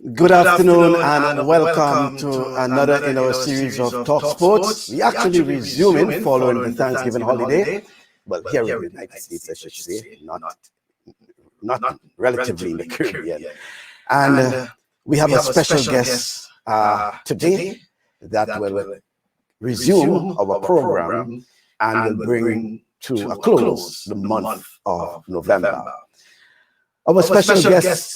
Good afternoon and welcome to another in our series of Talk Sports. We actually resuming following the Thanksgiving holiday. Well, here in the United States, I should say, not relatively in the Caribbean. And we have a special guest today that will resume our program and will bring to a close the month of November. Our special guest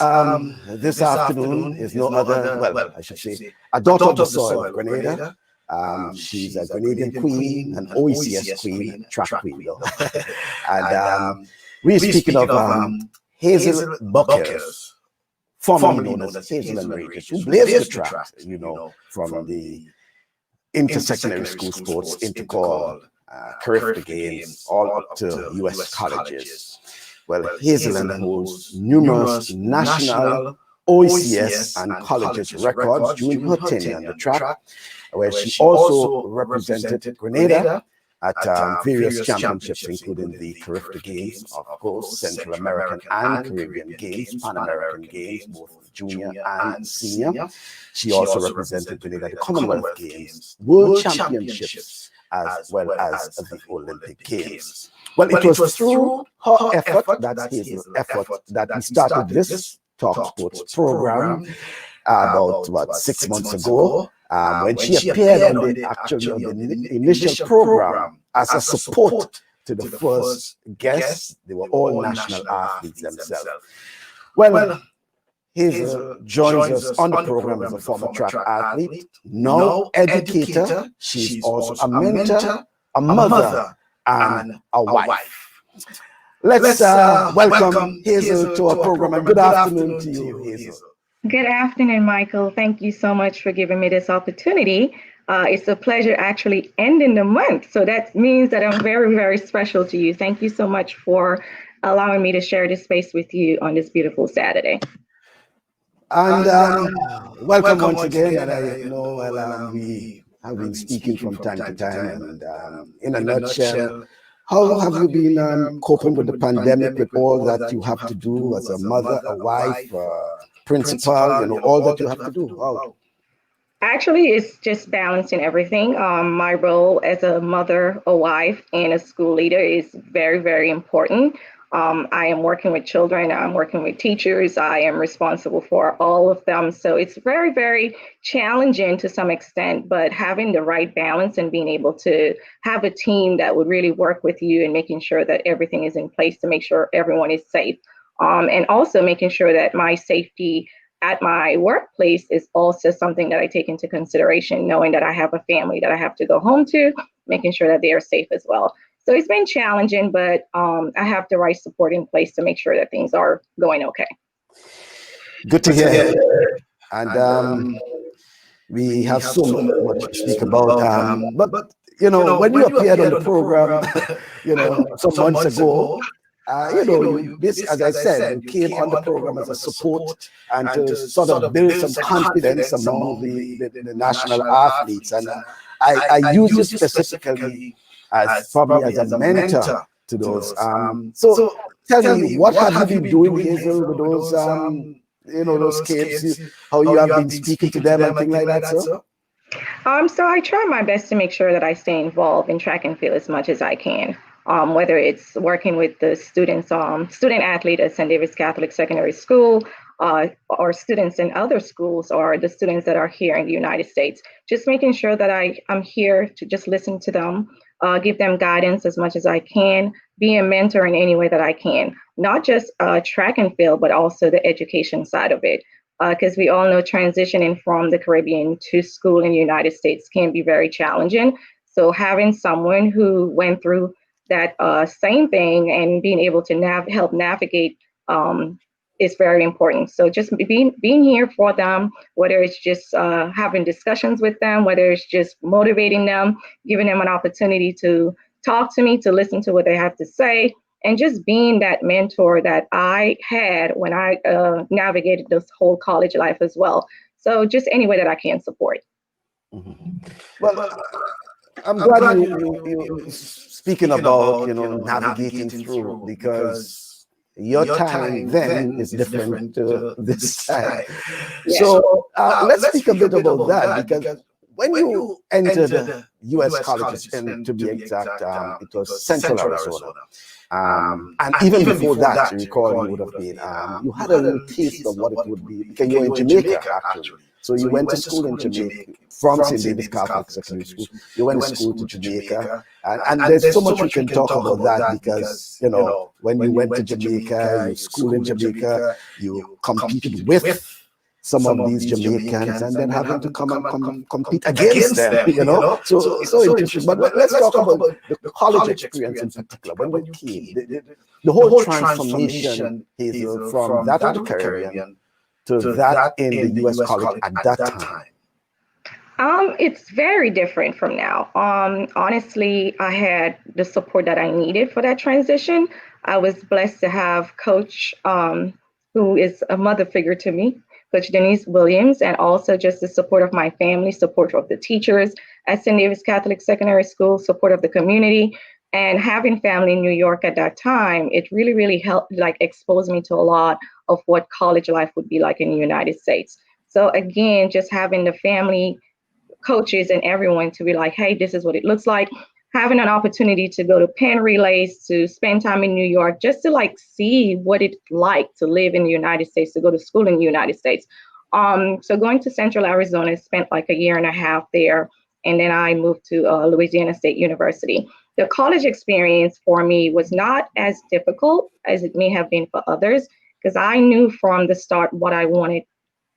this afternoon is no other, well, I should say, a daughter of the soil, Grenada. She's a Grenadian queen, an OECS queen, track queen, though. And we're speaking of Hazel Buckels, formerly known as Hazel-Ann Regis, who blazed the track, you know, from the intersecondary school sports, intercall, CARIFTA Games, all up to US colleges. Well, Hazel-Ann holds numerous national OECS and colleges records during her tenure on the track, where she also represented Grenada at various championships, including the CARIFTA Games, of course, Central American and Caribbean Games, Pan American Games, both junior and senior. She also represented Grenada at the Commonwealth Games, World Championships, as well as the Olympic Games. Well, it was through her effort, that's Hazel's effort, that we started this Talk Sports program about 6 months ago, when she appeared on the initial program as a support to the first guests. They were all national athletes themselves. Well, Hazel joins us on the program as a former track athlete, now educator. She's also a mentor, a mother, and a wife. Let's welcome Hazel to our program, and good afternoon to you, Hazel. Good afternoon, Michael. Thank you so much for giving me this opportunity. It's a pleasure actually ending the month, so that means that I'm very, very special to you. Thank you so much for allowing me to share this space with you on this beautiful Saturday. And welcome once again. And I know we have been speaking from time to time. And in a nutshell, how have you been coping with the pandemic, with all that you have to do as a mother, a wife, principal, all that you have to do? Wow. Actually, it's just balancing everything. My role as a mother, a wife, and a school leader is very, very important. I am working with children, I'm working with teachers, I am responsible for all of them. So it's very, very challenging to some extent, but having the right balance and being able to have a team that would really work with you and making sure that everything is in place to make sure everyone is safe. And also making sure that my safety at my workplace is also something that I take into consideration, knowing that I have a family that I have to go home to, making sure that they are safe as well. So it's been challenging, but I have the right support in place to make sure that things are going okay. Good to hear. And we have so much to speak about. But when you appeared on the program, some months ago, as I said, you came on the program as a support and to sort of build some confidence among the national athletes. And I use you specifically as probably as a mentor to those. So tell me, what have you been doing, Hazel, with those, those kids, how you have been speaking to them and things like that, sir? So I try my best to make sure that I stay involved in track and field as much as I can. Whether it's working with the students, student athlete at St. David's Catholic Secondary School, or students in other schools, or the students that are here in the United States, just making sure that I'm here to just listen to them, give them guidance as much as I can, be a mentor in any way that I can, not just track and field, but also the education side of it. Because we all know transitioning from the Caribbean to school in the United States can be very challenging. So having someone who went through that same thing and being able to help navigate is very important. So just being here for them, whether it's just having discussions with them, whether it's just motivating them, giving them an opportunity to talk to me, to listen to what they have to say, and just being that mentor that I had when I navigated this whole college life as well. So just any way that I can support. Mm-hmm. Well, I'm glad you speaking about navigating through, because your time then is different to this time. So let's speak a bit about that, because when you entered U.S. colleges, and to be exact, it was Central Arizona. And even before that, you recall, you would have been, you had a little taste of what it would be, because you were in Jamaica, actually. So you went to school in Jamaica, from St. David's Catholic Secondary School. You went to school to Jamaica. And there's so much we can talk about that, because, you know, when you went to Jamaica, you schooled in Jamaica, you competed with some of these Jamaicans, and then having to come and compete against them, you know. So interesting. But let's talk about the college experience in particular. When you came, the whole transformation, Hazel, from that of the Caribbean to that in the U.S. college at that time. It's very different from now. Honestly, I had the support that I needed for that transition. I was blessed to have Coach, who is a mother figure to me, Coach Denise Williams, and also just the support of my family, support of the teachers at St. David's Catholic Secondary School, support of the community, and having family in New York at that time. It really, really helped, like, expose me to a lot of what college life would be like in the United States. So again, just having the family, coaches, and everyone to be like, hey, this is what it looks like. Having an opportunity to go to pen relays, to spend time in New York, just to like see what it's like to live in the United States, to go to school in the United States. So going to Central Arizona, spent like a year and a half there, and then I moved to Louisiana State University. The college experience for me was not as difficult as it may have been for others, because I knew from the start what I wanted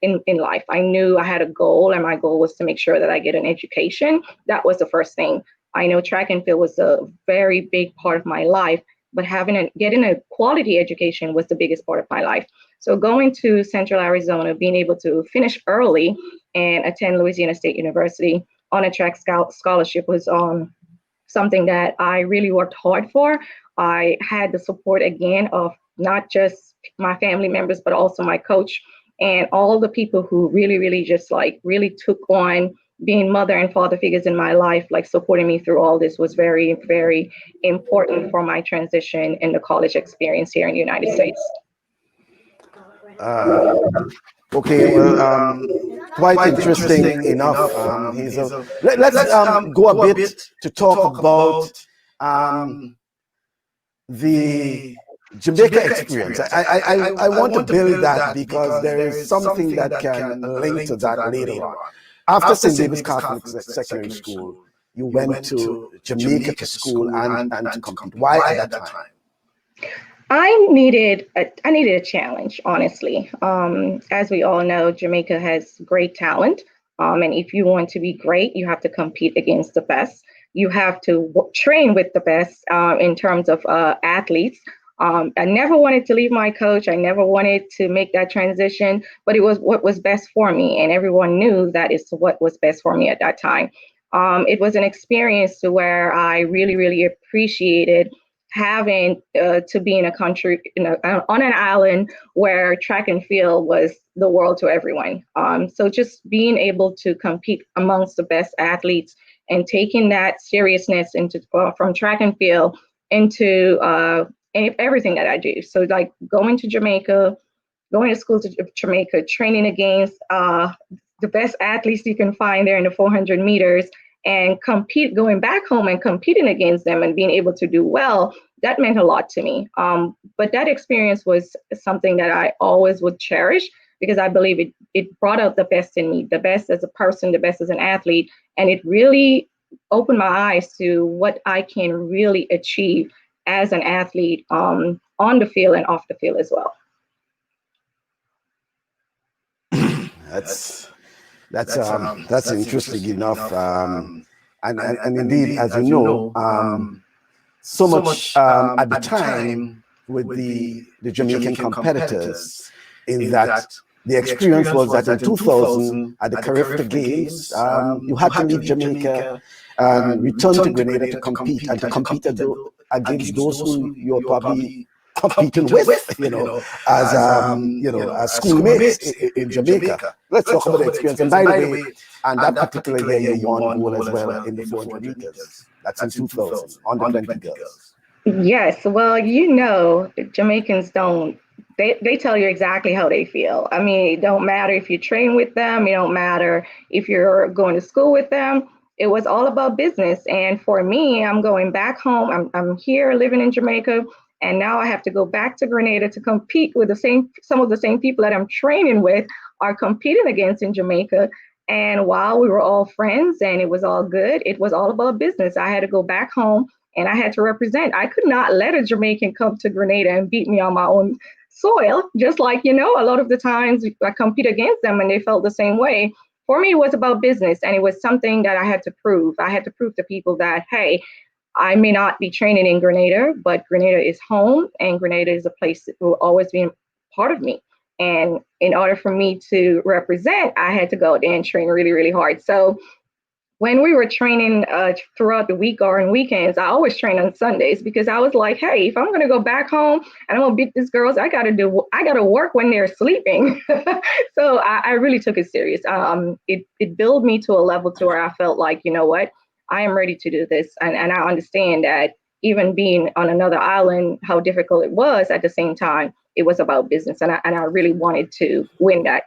in life. I knew I had a goal, and my goal was to make sure that I get an education. That was the first thing. I know track and field was a very big part of my life, but getting a quality education was the biggest part of my life. So going to Central Arizona, being able to finish early and attend Louisiana State University on a track scholarship was something that I really worked hard for. I had the support again of not just my family members, but also my coach and all the people who really, really just like really took on being mother and father figures in my life, like supporting me through all this was very, very important for my transition in the college experience here in the United States. Okay, well, quite interesting enough, Hazel. Let's go a bit to talk about the Jamaica experience. I want to build that, because there is something that can link to that later on. After St. David's Catholic Secondary School, you went to Jamaica to school and to compete. Why at that time? I needed a challenge, honestly. As we all know, Jamaica has great talent. And if you want to be great, you have to compete against the best. You have to train with the best in terms of athletes. I never wanted to leave my coach. I never wanted to make that transition, but it was what was best for me. And everyone knew that is what was best for me at that time. It was an experience to where I really, really appreciated having to be in a country, on an island where track and field was the world to everyone. So just being able to compete amongst the best athletes and taking that seriousness into from track and field into everything that I do. So like going to Jamaica, going to school to Jamaica, training against the best athletes you can find there in the 400 meters, and going back home and competing against them and being able to do well, that meant a lot to me. But that experience was something that I always would cherish, because I believe it brought out the best in me, the best as a person, the best as an athlete. And it really opened my eyes to what I can really achieve as an athlete on the field and off the field as well. That's interesting enough. And indeed, as you know, so much at the time with the Jamaican competitors, in that the experience was that in 2000 at the CARIFTA Games, you had to leave Jamaica and return to Grenada to compete, and to compete against those who you're probably competing with, as schoolmates in Jamaica. Let's talk about the experience. And by the way, and that particular year you won gold as well in the 400 meters. That's in 2000, under 20 girls. Yes, well, Jamaicans don't, they tell you exactly how they feel. I mean, it don't matter if you train with them, it don't matter if you're going to school with them. It was all about business. And for me, I'm going back home. I'm here living in Jamaica, and now I have to go back to Grenada to compete with some of the same people that I'm training with are competing against in Jamaica. And while we were all friends and it was all good, it was all about business. I had to go back home and I had to represent. I could not let a Jamaican come to Grenada and beat me on my own soil, just like, a lot of the times I compete against them and they felt the same way. For me, it was about business and it was something that I had to prove. I had to prove to people that, hey, I may not be training in Grenada, but Grenada is home and Grenada is a place that will always be part of me. And in order for me to represent, I had to go out there and train really, really hard. So when we were training throughout the week or on weekends, I always train on Sundays because I was like, hey, if I'm going to go back home and I'm going to beat these girls, I got to work when they're sleeping. So I really took it serious. It built me to a level to where I felt like, you know what, I am ready to do this. And I understand that even being on another island, how difficult it was at the same time, it was about business. And I really wanted to win that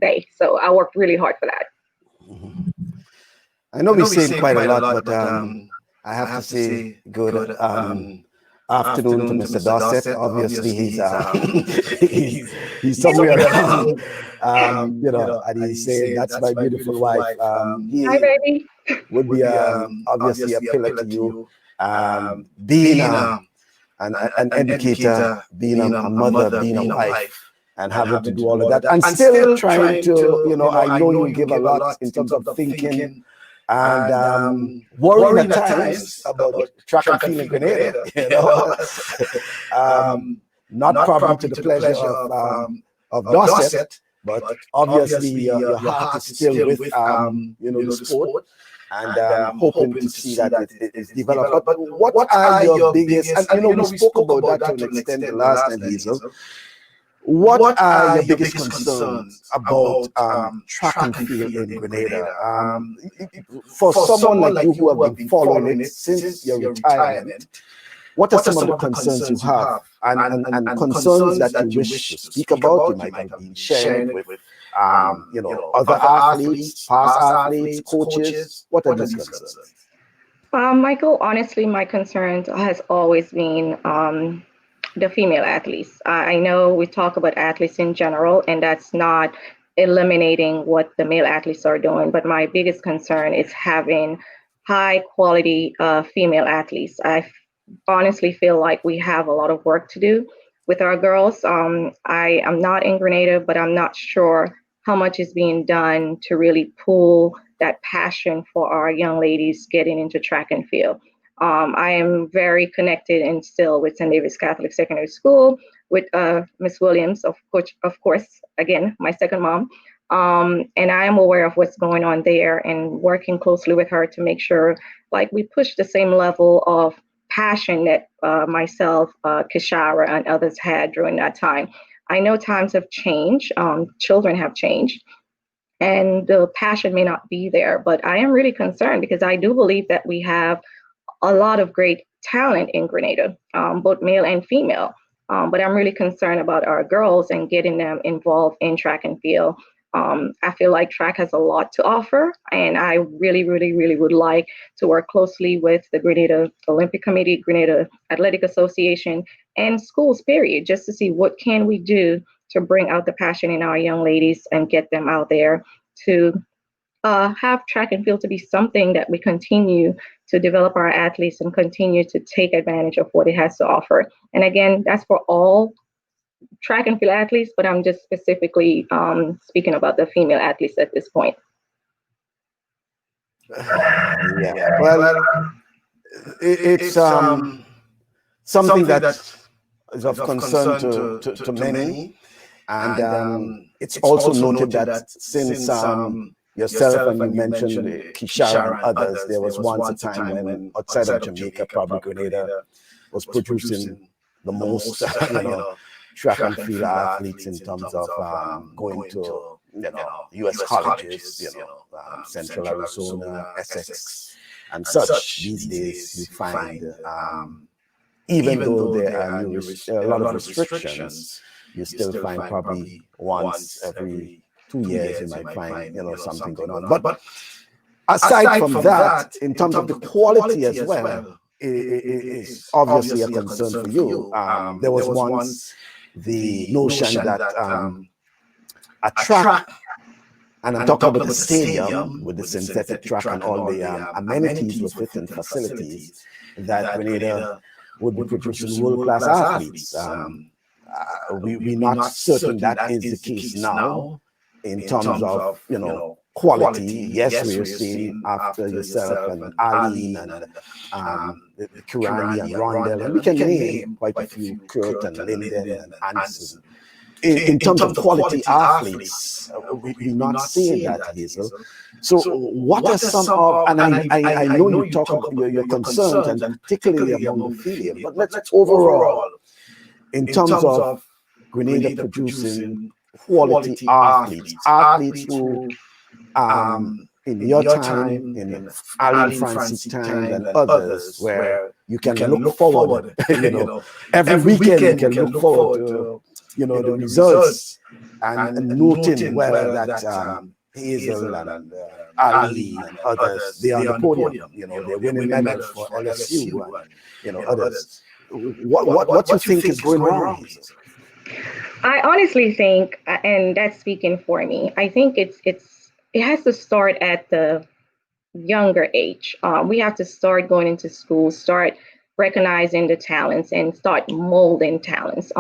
day. So I worked really hard for that. I know we say quite a lot, but I have to say good afternoon to Mr. Dorset. Obviously, he's somewhere around, and he's saying, "That's my beautiful wife." He Hi, baby. would be obviously a pillar to you, being an educator, being a mother, being a wife, and having to do all of that, and still trying to, I know you give a lot in terms of thinking and worrying at times about track and field in Grenada, not probably to the pleasure of Dorset, but obviously your heart is still with the sport, and hoping to see that it is developed. But what are your biggest, and we spoke about that to an extent the last time, Hazel. What are your biggest concerns about track and field in Grenada? For someone like you who have been following it since your retirement, what are some of the concerns you have, and concerns that you wish to speak about? You might have been sharing with other athletes, past athletes, coaches. What are those concerns? Michael, honestly, my concern has always been the female athletes. I know we talk about athletes in general, and that's not eliminating what the male athletes are doing, but my biggest concern is having high quality female athletes. I honestly feel like we have a lot of work to do with our girls. I am not in Grenada, but I'm not sure how much is being done to really pull that passion for our young ladies getting into track and field. I am very connected and still with St. David's Catholic Secondary School with Miss Williams, of course, again, my second mom. And I am aware of what's going on there and working closely with her to make sure like we push the same level of passion that myself, Kishara, and others had during that time. I know times have changed, children have changed, and the passion may not be there, but I am really concerned because I do believe that we have a lot of great talent in Grenada, both male and female. But I'm really concerned about our girls and getting them involved in track and field. I feel like track has a lot to offer, and I really, really, really would like to work closely with the Grenada Olympic Committee, Grenada Athletic Association, and schools, period, just to see what can we do to bring out the passion in our young ladies and get them out there to have track and field to be something that we continue to develop our athletes and continue to take advantage of what it has to offer. And again, that's for all track and field athletes, but I'm just specifically speaking about the female athletes at this point. Yeah, well, it's something that is of concern to many, and it's also noted that since yourself and you mentioned Kishara and others, there was once a time when outside of Jamaica, probably Grenada was producing the most, track and field athletes in terms of going to, U.S. colleges, Central Arizona, Essex, and such. These days, you find even though there are a lot of restrictions, you still find probably once every 2 years you might find something going on. But aside from that, in terms of the quality as well, is obviously a concern for you. There was once the notion that a track, and I'm talking about the stadium with the synthetic track and all the amenities with it and facilities, that Grenada would be producing world-class athletes. We're not certain that is the case now in terms of, quality. Yes, we're seeing after yourself and Arlene and the Kirani and Rondell, and we can name quite a few, Kurt and Linden and Anderson. In terms of quality athletes, we're not seeing that, Hazel. So what are some of, and I know you talk about your concerns, and particularly among the female, but let's overall, in terms of Grenada producing quality athletes who, in your time, in Alan Francis' time, and others, where you can look forward, every weekend you can look forward to, the results and noting whether that Hazel and Ali and others, they're on the podium, they're winning medals for LSU and, others. What do you think is going wrong, Hazel? I honestly think, and that's speaking for me, I think it has to start at the younger age. We have to start going into school, start recognizing the talents, and start molding talents.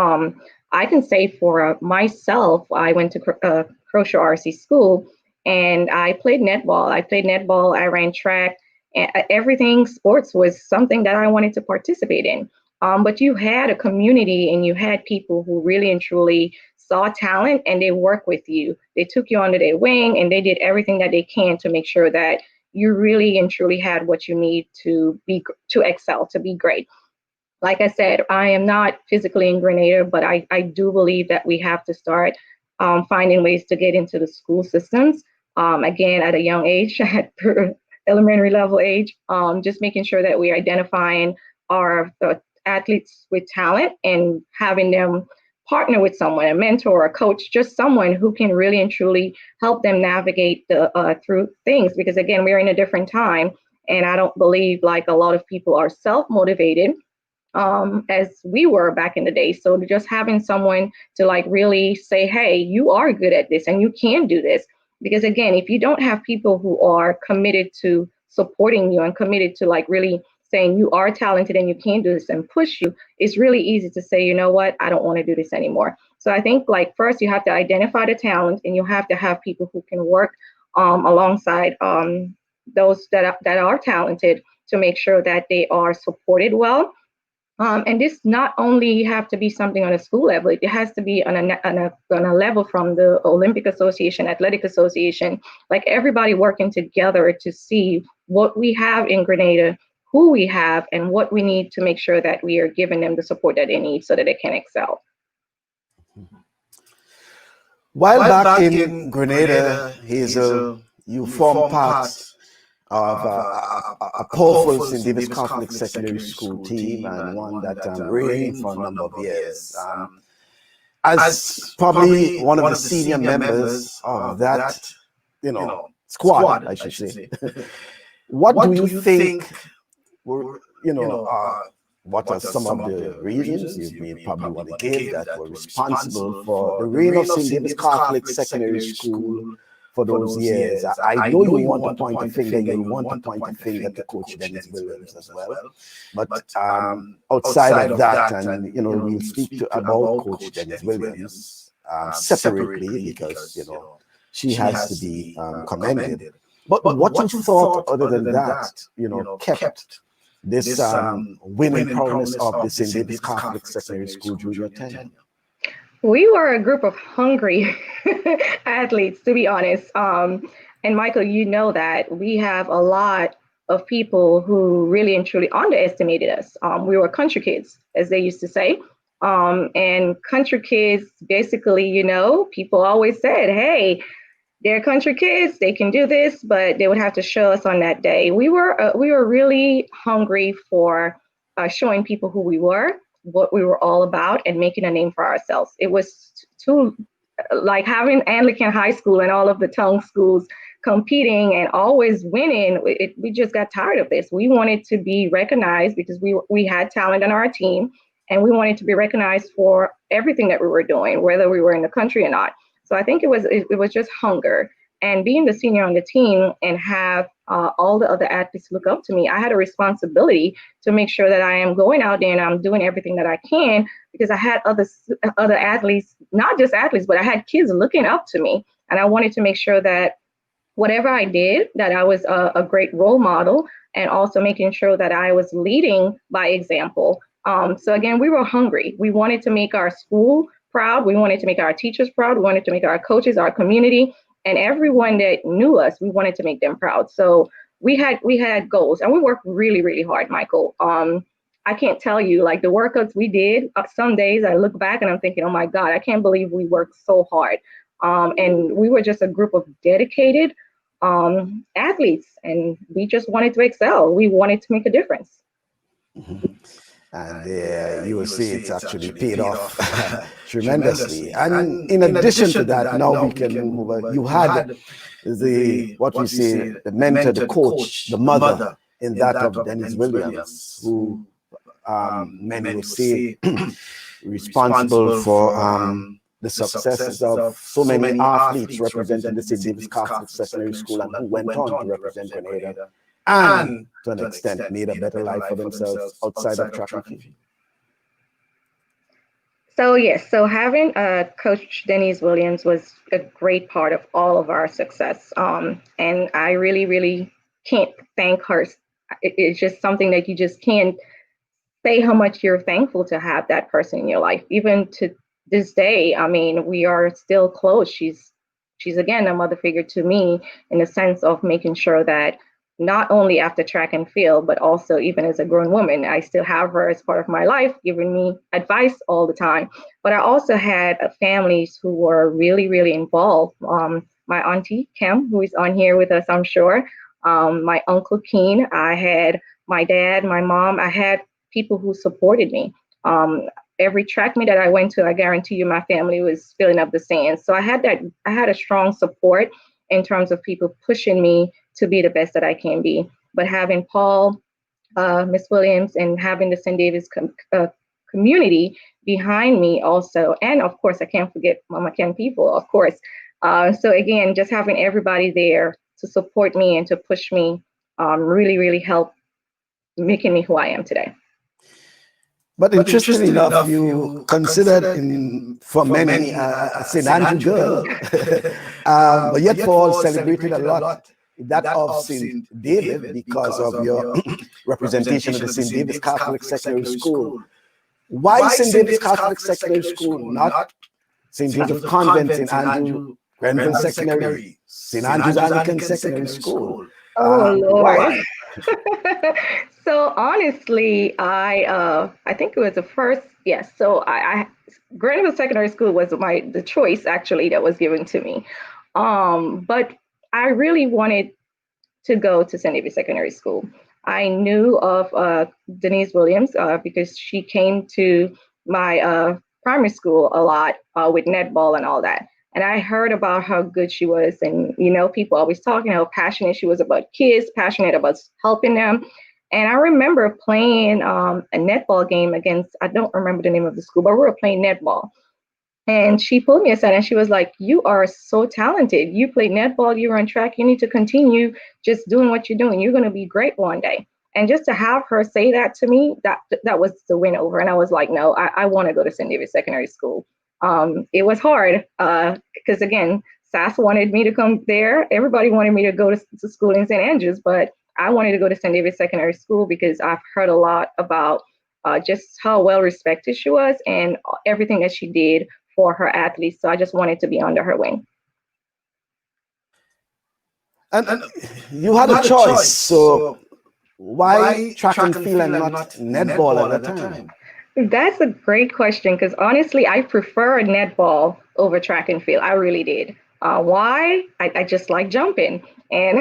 I can say for myself, I went to Croce RC school, and I played netball. I ran track, and everything sports was something that I wanted to participate in. But you had a community and you had people who really and truly saw talent, and they worked with you. They took you under their wing, and they did everything that they can to make sure that you really and truly had what you need to excel, to be great. Like I said, I am not physically in Grenada, but I do believe that we have to start finding ways to get into the school systems. Again, at a young age, at elementary level age, just making sure that we're identifying our athletes with talent and having them partner with someone, a mentor, a coach, just someone who can really and truly help them navigate through things. Because again, we're in a different time, and I don't believe like a lot of people are self-motivated as we were back in the day. So just having someone to like really say, hey, you are good at this and you can do this. Because again, if you don't have people who are committed to supporting you and committed to like really saying you are talented and you can do this and push you, it's really easy to say, you know what, I don't want to do this anymore. So I think like first you have to identify the talent, and you have to have people who can work alongside those that are talented to make sure that they are supported well. And this not only have to be something on a school level, it has to be on a level from the Olympic Association, Athletic Association, like everybody working together to see what we have in Grenada, who we have, and what we need to make sure that we are giving them the support that they need so that they can excel. While back in Grenada, Hazel, you formed part of a powerful St. David's Catholic Secondary School team, and one that reigned for a number of years. As probably one of the senior members of that, squad, I should say, what do you think were, what are some of the reasons you may probably want to give that were responsible for the reign of St. David's Catholic Secondary School for those years? I know you want to point a finger, you want to point a finger to Coach Dennis Williams as well. But outside of that, and we'll speak about Coach Dennis Williams separately, because she has to be commended. But what you thought other than that, kept this winning prowess of the St. David's Catholic Secondary School during your tenure? We were a group of hungry athletes, to be honest. And Michael, you know that we have a lot of people who really and truly underestimated us. We were country kids, as they used to say. And country kids, basically, people always said, hey, they're country kids, they can do this, but they would have to show us on that day. We were really hungry for showing people who we were, what we were all about, and making a name for ourselves. It was too, like having Anglican High School and all of the tongue schools competing and always winning. We just got tired of this. We wanted to be recognized because we had talent on our team, and we wanted to be recognized for everything that we were doing, whether we were in the country or not. So I think it was just hunger. And being the senior on the team and have all the other athletes look up to me, I had a responsibility to make sure that I am going out there and I'm doing everything that I can, because I had other athletes, not just athletes, but I had kids looking up to me. And I wanted to make sure that whatever I did, that I was a great role model, and also making sure that I was leading by example. So again, we were hungry. We wanted to make our school proud. We wanted to make our teachers proud. We wanted to make our coaches, our community, and everyone that knew us, we wanted to make them proud. So we had goals, and we worked really, really hard, Michael. I can't tell you, like, the workouts we did, some days I look back and I'm thinking, oh my God, I can't believe we worked so hard. And we were just a group of dedicated athletes, and we just wanted to excel. We wanted to make a difference. Mm-hmm. And you will see it's actually paid off tremendously. And in addition to that, now we can move over. You had the mentor, the coach, the mother in that of Dennis Williams, who many would say responsible for the successes of so many athletes representing the St. David's Catholic Secondary School, and who went on to represent Grenada, and to an extent made a better life for themselves outside of track and field. So yes, so having Coach Denise Williams was a great part of all of our success. And I really, really can't thank her. It's just something that you just can't say how much you're thankful to have that person in your life. Even to this day, I mean, we are still close. She's again a mother figure to me, in the sense of making sure that not only after track and field, but also even as a grown woman, I still have her as part of my life, giving me advice all the time. But I also had families who were really, really involved. My auntie, Kim, who is on here with us, I'm sure. My uncle, Keen. I had my dad, my mom. I had people who supported me. Every track meet that I went to, I guarantee you my family was filling up the stands. So I had a strong support in terms of people pushing me to be the best that I can be. But having Paul, Miss Williams, and having the St. David's community behind me also, and of course, I can't forget Mama Ken people, of course. So again, just having everybody there to support me and to push me really, really helped making me who I am today. But interestingly enough, you considered for many a St. Andrew girl, but yet for all celebrated a lot that of St. David because of your representation of the St. David's Catholic Secondary School. Why St. David's Catholic Secondary School, not St. Joseph Convent, St. Andrew Grenville Secondary, St. Andrew's Anglican Secondary School? Oh, Lord. So honestly, I think it was the first, yes. So I Grenville Secondary School was the choice actually that was given to me. But I really wanted to go to St. David's Secondary School. I knew of Denise Williams because she came to my primary school a lot with netball and all that. And I heard about how good she was. And, you know, people always talking how passionate she was about kids, passionate about helping them. And I remember playing a netball game against, I don't remember the name of the school, but we were playing netball. And she pulled me aside and she was like, you are so talented. You played netball, you were on track. You need to continue just doing what you're doing. You're going to be great one day. And just to have her say that to me, that was the win over. And I was like, no, I want to go to St. David's Secondary School. It was hard because, again, SAS wanted me to come there. Everybody wanted me to go to school in St. Andrews, but I wanted to go to St. David's Secondary School because I've heard a lot about just how well respected she was and everything that she did for her athletes. So I just wanted to be under her wing. And you had a choice. So why track and field and not netball at the time? That's a great question because honestly, I prefer netball over track and field. I really did. Why? I just like jumping. And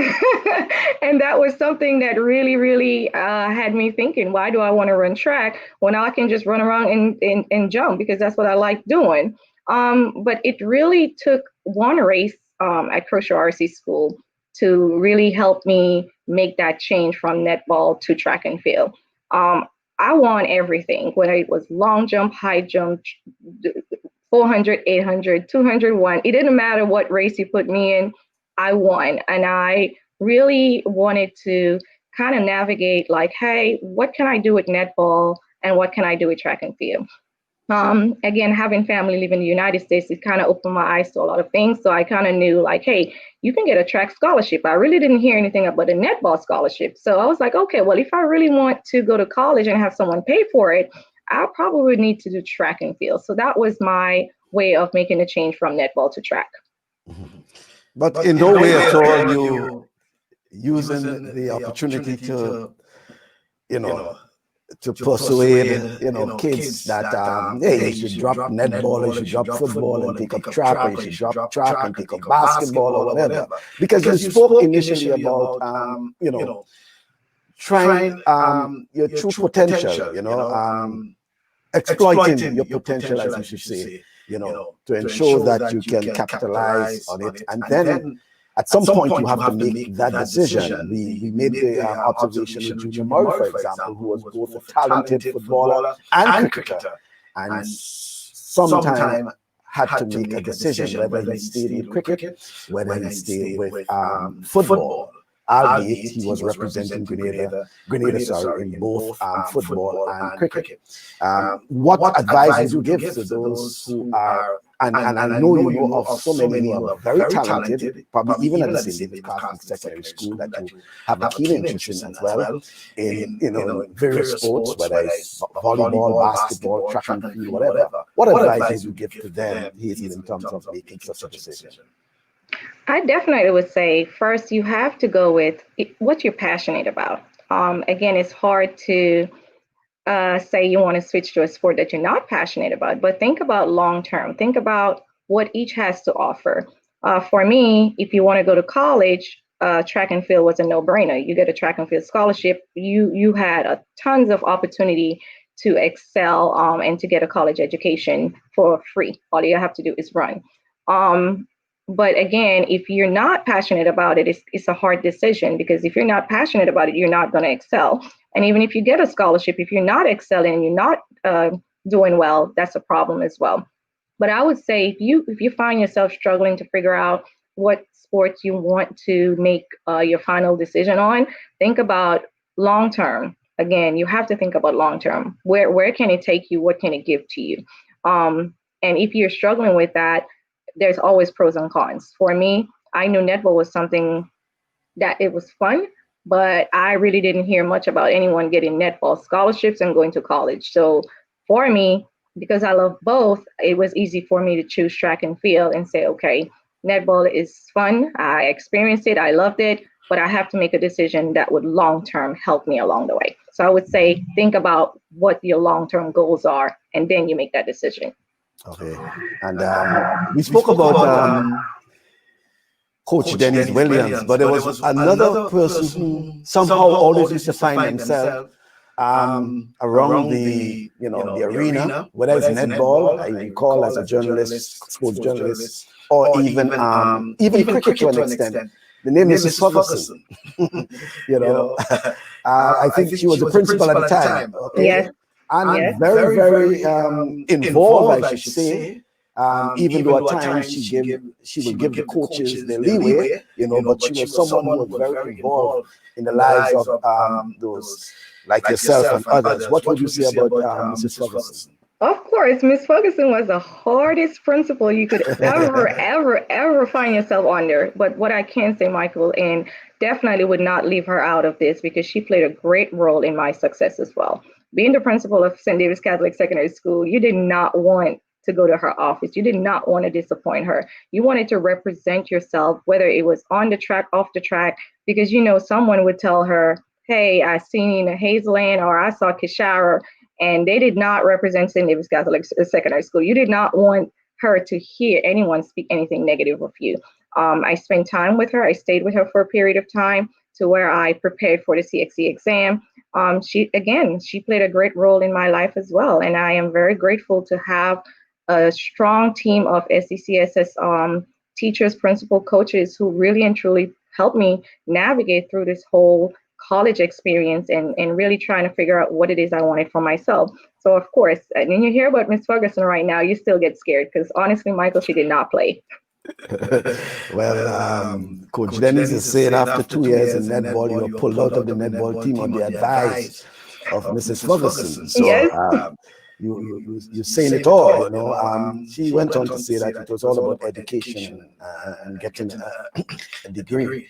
and that was something that really had me thinking, why do I want to run track when I can just run around and jump, because that's what I like doing. But it really took one race at Crozier RC School to really help me make that change from netball to track and field. I won everything, whether it was long jump, high jump, 400, 800, 201. It didn't matter what race you put me in, I won. And I really wanted to kind of navigate like, hey, what can I do with netball and what can I do with track and field? Again, having family live in the United States, it kind of opened my eyes to a lot of things. So I kind of knew like, hey, you can get a track scholarship. I really didn't hear anything about a netball scholarship. So I was like, okay, well, if I really want to go to college and have someone pay for it, I probably would need to do track and field. So that was my way of making a change from netball to track. But in no way at all you using the opportunity to, you know, to persuade, kids that, hey, you should drop netball, or you should drop football and take up track, or you should drop track and take up basketball or whatever. Because you spoke initially about, trying your true potential, exploiting your potential, as you should say, to ensure that you can capitalize on it. And then at some point, you have to make that decision. We made the observation with Junior Murray, for example, who was both a talented footballer and cricketer, and sometime had to make a decision whether he stayed with cricket, whether he stayed with football. Albeit he was representing Grenada, in both football and cricket. What advice would you give to those who are, and I know you know of so many who are very talented, probably even at the St. David's Catholic Secondary School, that you have a keen interest in as well, in various sports, whether it's volleyball, basketball, track and field, whatever. What advice would you give to them, Hazel, in terms of making such a decision? I definitely would say first you have to go with what you're passionate about. Again, it's hard to say you want to switch to a sport that you're not passionate about, but think about long term. Think about what each has to offer. For me, if you want to go to college, track and field was a no-brainer. You get a track and field scholarship. You had tons of opportunity to excel and to get a college education for free. All you have to do is run. But again, if you're not passionate about it, it's a hard decision, because if you're not passionate about it, you're not going to excel. And even if you get a scholarship, if you're not excelling and you're not doing well, that's a problem as well. But I would say if you find yourself struggling to figure out what sports you want to make your final decision on, think about long term. Again, you have to think about long term. Where can it take you? What can it give to you? And if you're struggling with that, there's always pros and cons. For me, I knew netball was something that it was fun, but I really didn't hear much about anyone getting netball scholarships and going to college. So for me, because I love both, it was easy for me to choose track and field and say, okay, netball is fun. I experienced it. I loved it, but I have to make a decision that would long-term help me along the way. So I would say, think about what your long-term goals are, and then you make that decision. Okay, and we spoke about Coach Dennis Williams, but there was another person who somehow always used to find himself around the the arena, whether it's netball, I recall as a journalist, sports journalist, or even cricket to an extent. The name is Mrs. Ferguson. I think she was the principal at the time. Okay? Yes. And very involved, I should say. Even though at times she would give the coaches the leeway, but she was someone who was very involved in the lives of those like yourself and others. What would you say about Mrs. Ferguson? Of course, Miss Ferguson was the hardest principal you could ever find yourself under. But what I can say, Michael, and definitely would not leave her out of this, because she played a great role in my success as well. Being the principal of St. David's Catholic Secondary School, you did not want to go to her office. You did not want to disappoint her. You wanted to represent yourself, whether it was on the track, off the track, because someone would tell her, hey, I seen Hazel-Ann or I saw Kishara, and they did not represent St. David's Catholic Secondary School. You did not want her to hear anyone speak anything negative of you. I spent time with her. I stayed with her for a period of time to where I prepared for the CXC exam. She played a great role in my life as well. And I am very grateful to have a strong team of SECSS teachers, principal, coaches who really and truly helped me navigate through this whole college experience and really trying to figure out what it is I wanted for myself. So, of course, and when you hear about Miss Ferguson right now, you still get scared because honestly, Michael, she did not play. Well, Coach Dennis is saying after 2 years in netball, you were pulled out of the netball team on the advice of Mrs. Ferguson. So Yes. you're saying it all, you know. She went on to say that it was all about education and getting a degree.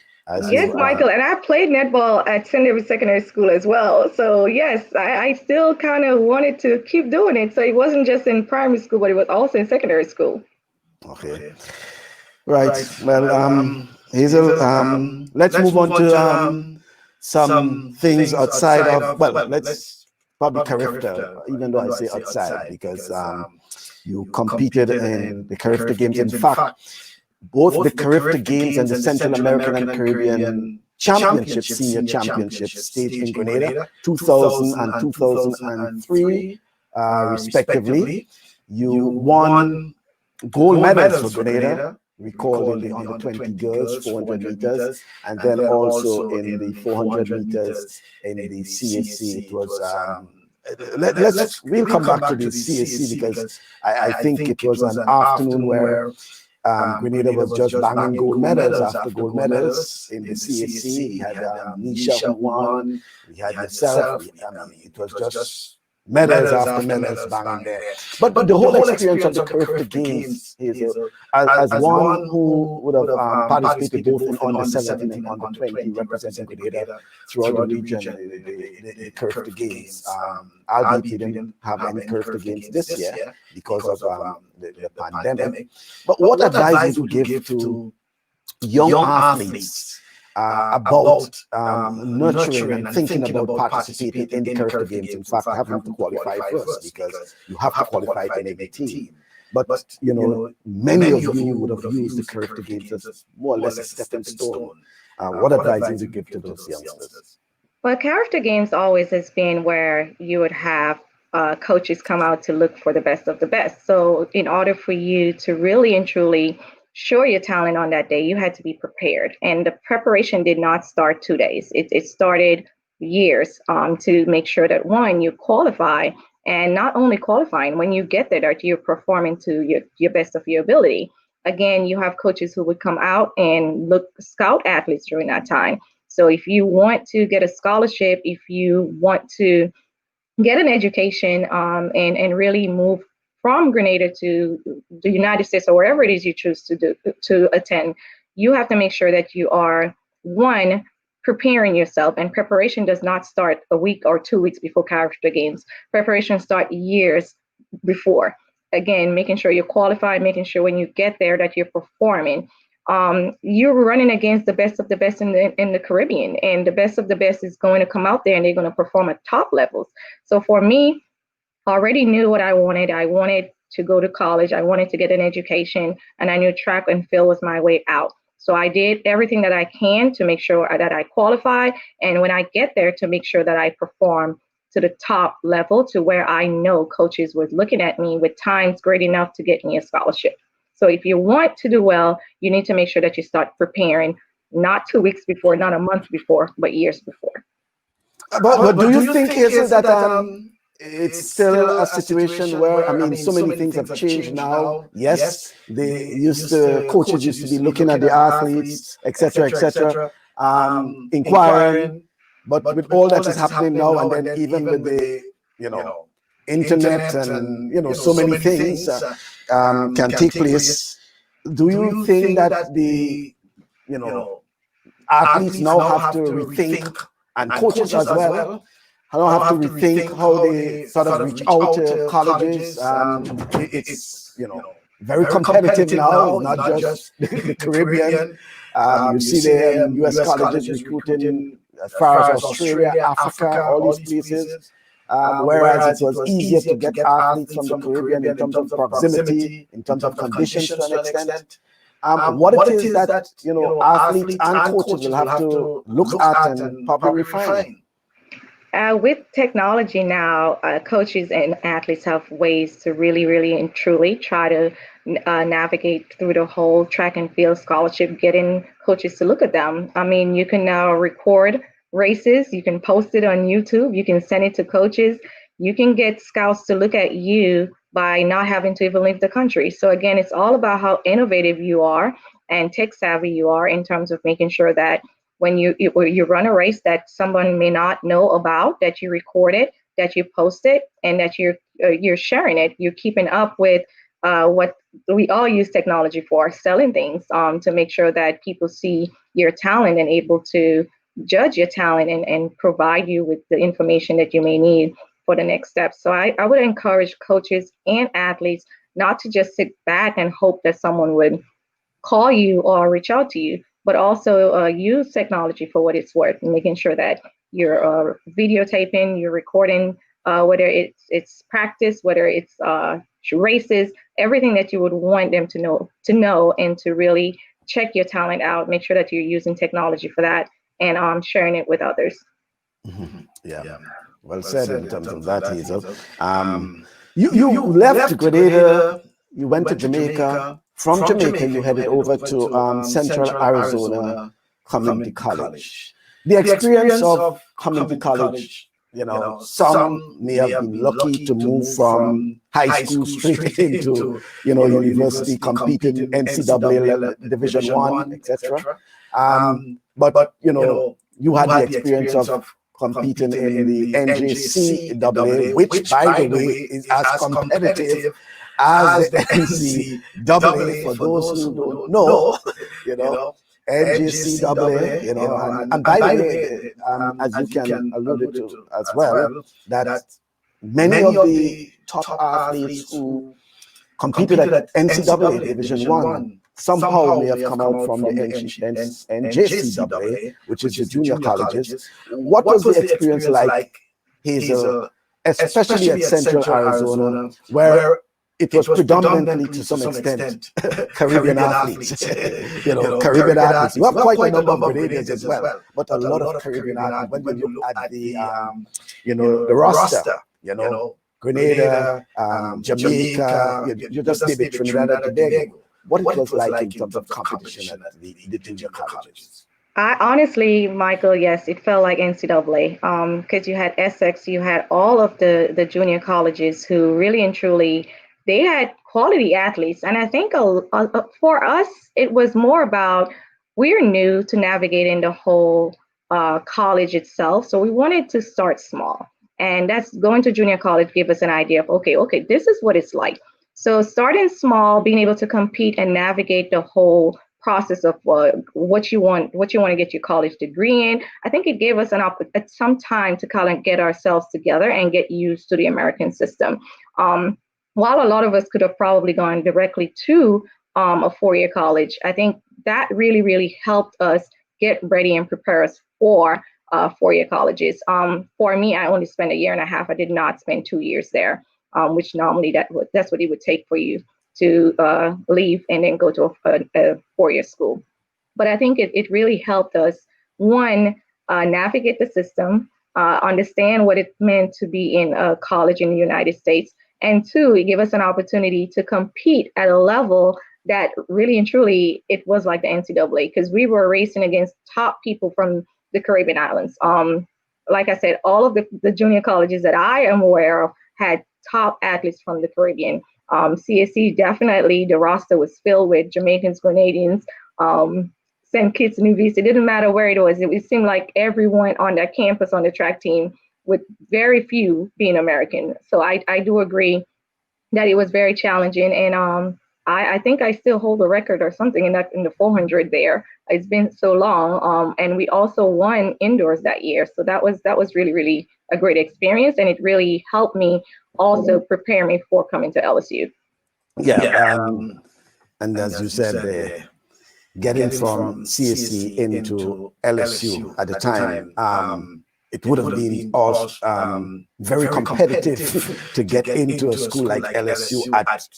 Yes, Michael, and I played netball at St. David's Secondary School as well. So yes, I still kind of wanted to keep doing it. So it wasn't just in primary school, but it was also in secondary school. Okay. Right. Well, Hazel, let's move on to some things outside of, well, let's probably CARIFTA, even though I say outside, because you competed in the CARIFTA Games. In fact, both the CARIFTA Games and the Central American and Caribbean Championships, Senior Championships, staged in Grenada, 2000 and 2003, respectively. You won gold medals for Grenada, recalled in the under 20 girls 400 meters, and then also in the 400 meters in the CAC. It was we'll come back to the CAC because I think it was an afternoon where Grenada was just banging gold medals after gold medals in the CAC. We had Nisha who won, we had yourself. It was just medals after medals banging there. But the whole experience of the CARIFTA Games, Hazel, as one who would have participated both in under 17 and under 20, representing Grenada throughout the region, the CARIFTA Games. Albeit we didn't have any CARIFTA Games this year because of the pandemic. But what advice would you give to young athletes about nurturing and thinking about participating in the CARIFTA Games? In fact, having to qualify first, because you have to qualify to every team. But you know, many of you would have used the CARIFTA Games as more or less a stepping stone. What advice would you give to those youngsters? Well, CARIFTA Games always has been where you would have coaches come out to look for the best of the best. So in order for you to really and truly show your talent on that day, you had to be prepared. And the preparation did not start 2 days. It started years to make sure that, one, you qualify, and not only qualifying, when you get there, that you're performing to your best of your ability. Again, you have coaches who would come out and scout athletes during that time. So if you want to get a scholarship, if you want to get an education and really move from Grenada to the United States or wherever it is you choose to attend, you have to make sure that you are, one, preparing yourself. And preparation does not start a week or 2 weeks before CARIFTA Games. Preparation starts years before. Again, making sure you're qualified, making sure when you get there that you're performing. You're running against the best of the best in the Caribbean, and the best of the best is going to come out there and they're going to perform at top levels. So for me, I already knew what I wanted. I wanted to go to college. I wanted to get an education, and I knew track and field was my way out. So I did everything that I can to make sure that I qualify, and when I get there, to make sure that I perform to the top level, to where I know coaches was looking at me with times great enough to get me a scholarship. So if you want to do well, you need to make sure that you start preparing, not 2 weeks before, not a month before, but years before. But do you think, Hazel, that it's still a situation where, I mean, so many things have changed now? Yes, coaches used to be looking at the athletes, etc., inquiring. But with all that is happening now, and then even with the, internet and, so many things can take place, do you think that the, athletes now have to rethink, and coaches as well, have to rethink how they sort of reach out to colleges? It's very competitive now, not just the Caribbean. You see the U.S. colleges recruiting as far as Australia, Africa, all these places. whereas it was easier to get athletes from the Caribbean in terms of proximity, in terms of conditions to an extent. What it is that, you know, athletes and coaches will have to look at and probably refine. With technology now, coaches and athletes have ways to really and truly try to navigate through the whole track and field scholarship, getting coaches to look at them. I mean, you can now record races, you can post it on YouTube, you can send it to coaches, you can get scouts to look at you by not having to even leave the country. So again, it's all about how innovative you are and tech savvy you are in terms of making sure that when you run a race that someone may not know about, that you record it, that you post it, and that you're sharing it. You're keeping up with what we all use technology for, selling things, to make sure that people see your talent and able to judge your talent and provide you with the information that you may need for the next step. So I would encourage coaches and athletes not to just sit back and hope that someone would call you or reach out to you, but also use technology for what it's worth, and making sure that you're videotaping, you're recording, whether it's practice, whether it's races, everything that you would want them to know, and to really check your talent out. Make sure that you're using technology for that, and sharing it with others. Mm-hmm. Yeah. Well said in terms of that, Hazel. You left Grenada, you went to Jamaica. From Jamaica, you headed over to Central Arizona Community College. The experience of community college, you know, some may have been lucky to move from high school straight into, you know, university, competing NCAA Division I, etc. But you know, you had the experience of competing in the NJCAA, which, by the way, is as competitive as the NCAA, for those who don't know, you know, NJCAA, you know, and by the way, as you can allude to as well, that many of the top athletes who competed at NCAA Division I somehow may have come out from the NJCAA, which is the junior colleges. What was the experience like, Hazel, especially at Central Arizona, where it was predominantly, to some extent, Caribbean athletes? You know, Caribbean athletes. You have quite a number of Grenadians as well, but a lot of Caribbean athletes. When you look at the, you know, the roster, you know, Grenada, Jamaica, you just name it, Trinidad and Tobago. What it was like in terms of competition at the junior colleges? Honestly, Michael, yes, it felt like NCAA, because you had Essex, you had all of the junior colleges who really and truly, they had quality athletes. And I think for us, it was more about, we're new to navigating the whole college itself. So we wanted to start small. And that's going to junior college gave us an idea of, okay, this is what it's like. So starting small, being able to compete and navigate the whole process of what you want to get your college degree in. I think it gave us some time to kind of get ourselves together and get used to the American system. While a lot of us could have probably gone directly to a four-year college, I think that really helped us get ready and prepare us for four-year colleges. For me, I only spent 1.5 years. I did not spend 2 years there, which normally that's what it would take for you to leave and then go to a four-year school. But I think it really helped us, one, navigate the system, understand what it meant to be in a college in the United States, and two, it gave us an opportunity to compete at a level that really and truly, it was like the NCAA, because we were racing against top people from the Caribbean islands. Like I said, all of the junior colleges that I am aware of had top athletes from the Caribbean. CSC, definitely, the roster was filled with Jamaicans, Grenadians, St. Kitts, New Vista. It didn't matter where it was. It seemed like everyone on that campus on the track team, with very few being American. So I do agree that it was very challenging. And I think I still hold a record or something in the 400 there. It's been so long. And we also won indoors that year. So that was really a great experience. And it really helped me also prepare me for coming to LSU. Yeah. And as you said, getting from CSC into LSU at the time, it would have been all very competitive to get into a school like LSU at,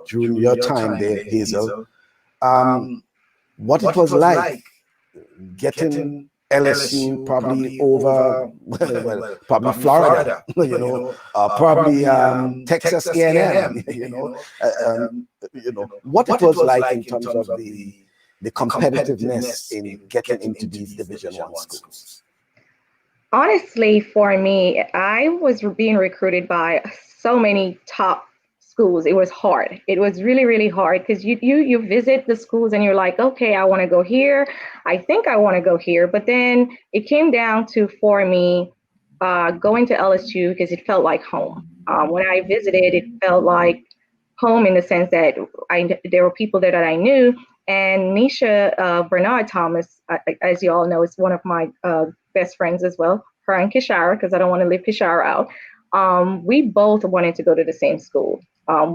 during your time there, Hazel. What it was like getting LSU probably over, well, probably Florida, probably Texas A&M, what it was like in terms of the competitiveness in getting into these Division I schools. Honestly, for me, I was being recruited by so many top schools. It was hard. It was really, really hard because you visit the schools and you're like, okay, I want to go here. I think I want to go here. But then it came down to, for me, going to LSU because it felt like home. When I visited, it felt like home in the sense that there were people there that I knew. And Nisha Bernard Thomas, as you all know, is one of my best friends as well, her and Kishara, because I don't want to leave Kishara out. We both wanted to go to the same school.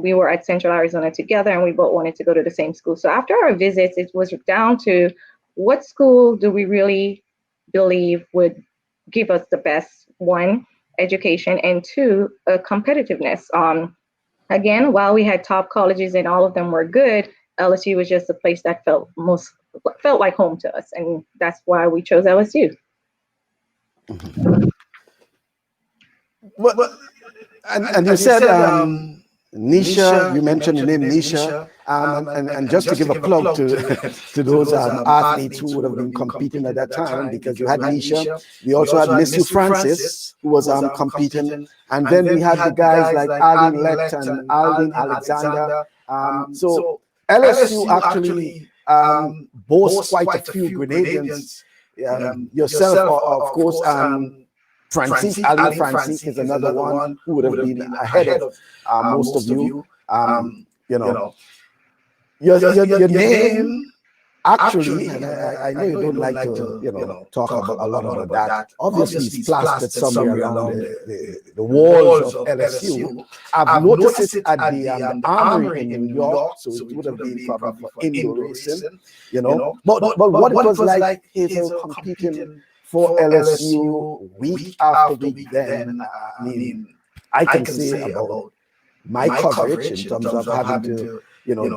We were at Central Arizona together, and we both wanted to go to the same school. So after our visits, it was down to what school do we really believe would give us the best, one, education, and two, competitiveness. Again, while we had top colleges and all of them were good, LSU was just a place that felt like home to us, and that's why we chose LSU. Mm-hmm. Well, and you said Nisha, you mentioned the name Nisha, and just to give a plug to those athletes who would have been competing at that time, because you had Nisha, we also had Miss Francis, who was competing, and then we had the guys like Aldin Lett and Aldin Alexander. So LSU actually boasts quite a few Grenadians. Yourself, of course. Aldin Francis is another one who would have been ahead of most of you. Your name actually, and I know you don't like to talk about a lot about that. Obviously, it's plastered somewhere around the walls of LSU. I've noticed it at the Armory in New York, so it would have been probably for indoor racing, But what it was like, Hazel, competing for LSU week after week, then I mean, I can say about my coverage in terms of having to,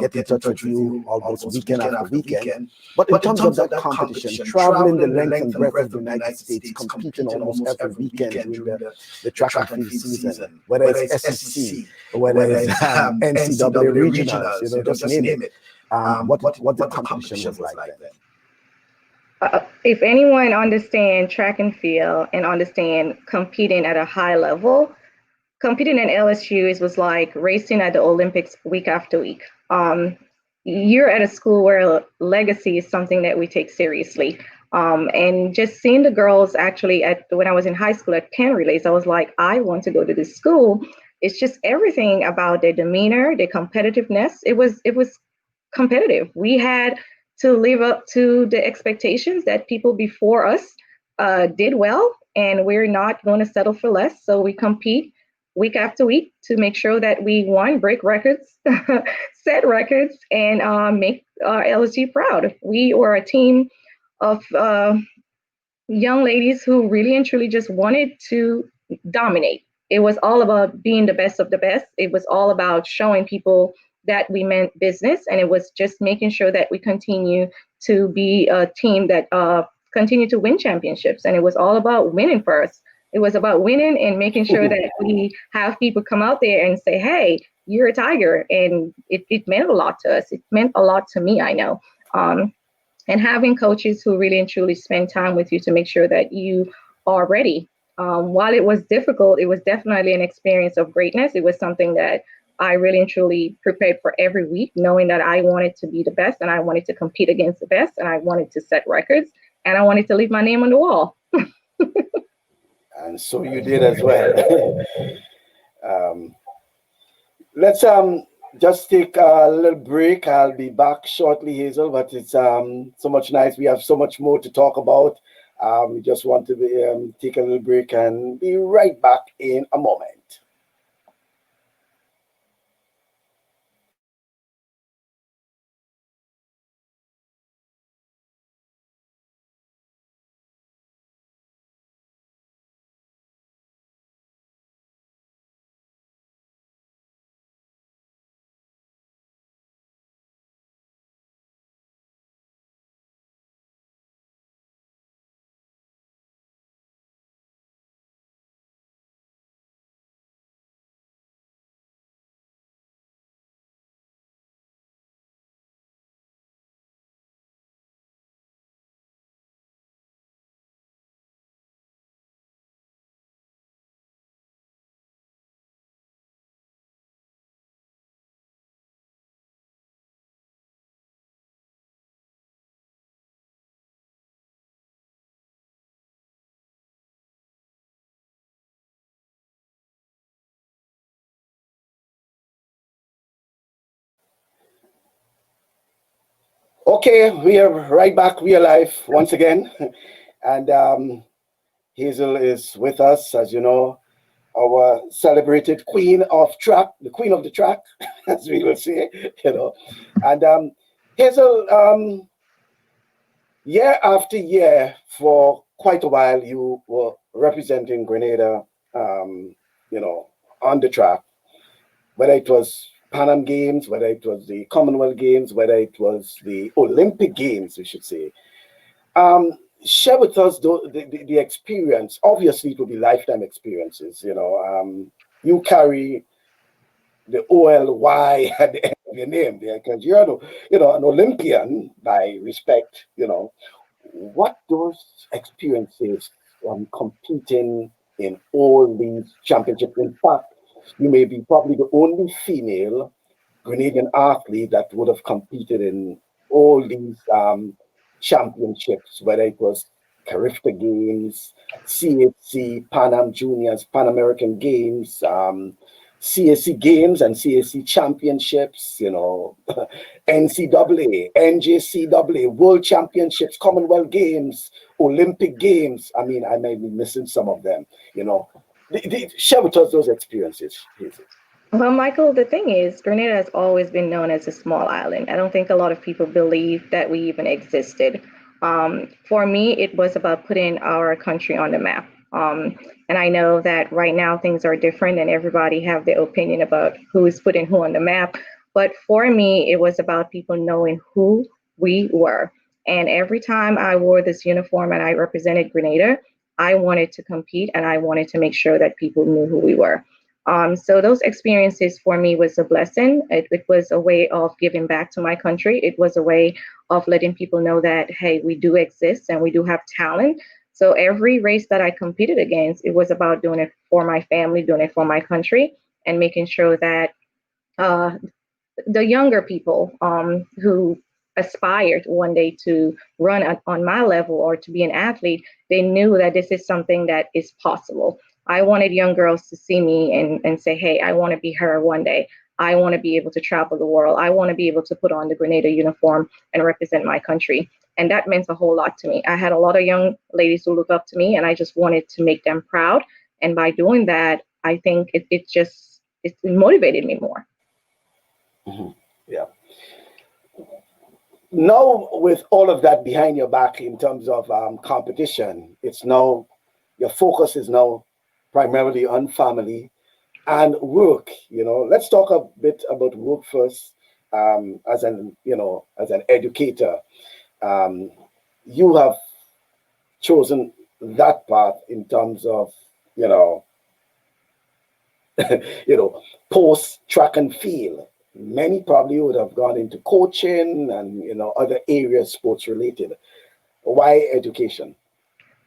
get in touch with you almost weekend after weekend. But in terms of that competition, traveling the length and breadth of the United States, competing almost every weekend during the track and field season, whether it's SEC, whether it's NCAA regionals, just name it. What the competition was like then. If anyone understands track and field and understand competing at a high level, competing in LSU was like racing at the Olympics week after week. You're at a school where legacy is something that we take seriously. And just seeing the girls actually when I was in high school at Penn Relays, I was like, I want to go to this school. It's just everything about their demeanor, their competitiveness. It was competitive. We had to live up to the expectations that people before us did well, and we're not going to settle for less. So we compete week after week to make sure that we, one, break records, set records, and make LSU proud. We were a team of young ladies who really and truly just wanted to dominate. It was all about being the best of the best. It was all about showing people that we meant business, and it was just making sure that we continue to be a team that continue to win championships. And it was all about winning first. It was about winning and making sure that we have people come out there and say, hey, you're a Tiger. And it meant a lot to us. It meant a lot to me, I know. And having coaches who really and truly spend time with you to make sure that you are ready. While it was difficult, it was definitely an experience of greatness. It was something that I really and truly prepared for every week, knowing that I wanted to be the best and I wanted to compete against the best and I wanted to set records and I wanted to leave my name on the wall. And so you did as well. Let's just take a little break. I'll be back shortly, Hazel, but it's so much nice. We have so much more to talk about. We just want to take a little break and be right back in a moment. Okay, we are right back. We are live once again. And Hazel is with us, as you know, our celebrated queen of track, the queen of the track, as we will say, you know. And Hazel, year after year, for quite a while, you were representing Grenada, you know, on the track, whether it was Pan Am Games, whether it was the Commonwealth Games, whether it was the Olympic Games, we should say. Um, Share with us the experience. Obviously, it will be lifetime experiences. You carry the OLY at the end of your name there because you're an Olympian by respect. What those experiences competing in all these championships. In fact, you may be probably the only female Grenadian athlete that would have competed in all these championships, whether it was CARIFTA Games, CHC, Pan Am Juniors, Pan American Games, CAC Games and CAC Championships, NCAA, NJCAA, World Championships, Commonwealth Games, Olympic Games. I mean, I may be missing some of them, Share with us those experiences, Hazel. Well, Michael, the thing is, Grenada has always been known as a small island. I don't think a lot of people believe that we even existed. For me, it was about putting our country on the map. And I know that right now things are different and everybody have their opinion about who is putting who on the map. But for me, it was about people knowing who we were. And every time I wore this uniform and I represented Grenada, I wanted to compete and I wanted to make sure that people knew who we were. So those experiences for me was a blessing. It was a way of giving back to my country. It was a way of letting people know that, hey, we do exist and we do have talent. So every race that I competed against, it was about doing it for my family, doing it for my country, and making sure that uh, the younger people who aspired one day to run on my level or to be an athlete, they knew that this is something that is possible. I wanted young girls to see me and say, hey, I want to be her one day. I want to be able to travel the world. I want to be able to put on the Grenada uniform and represent my country. And that meant a whole lot to me. I had a lot of young ladies who look up to me, and I just wanted to make them proud. And by doing that, I think it motivated me more. Mhm. Yeah. Now, with all of that behind your back in terms of competition, it's now your focus is now primarily on family and work. Let's talk a bit about work first. As an educator, um, you have chosen that path in terms of you know post track and field. Many probably would have gone into coaching and other areas sports related. Why education?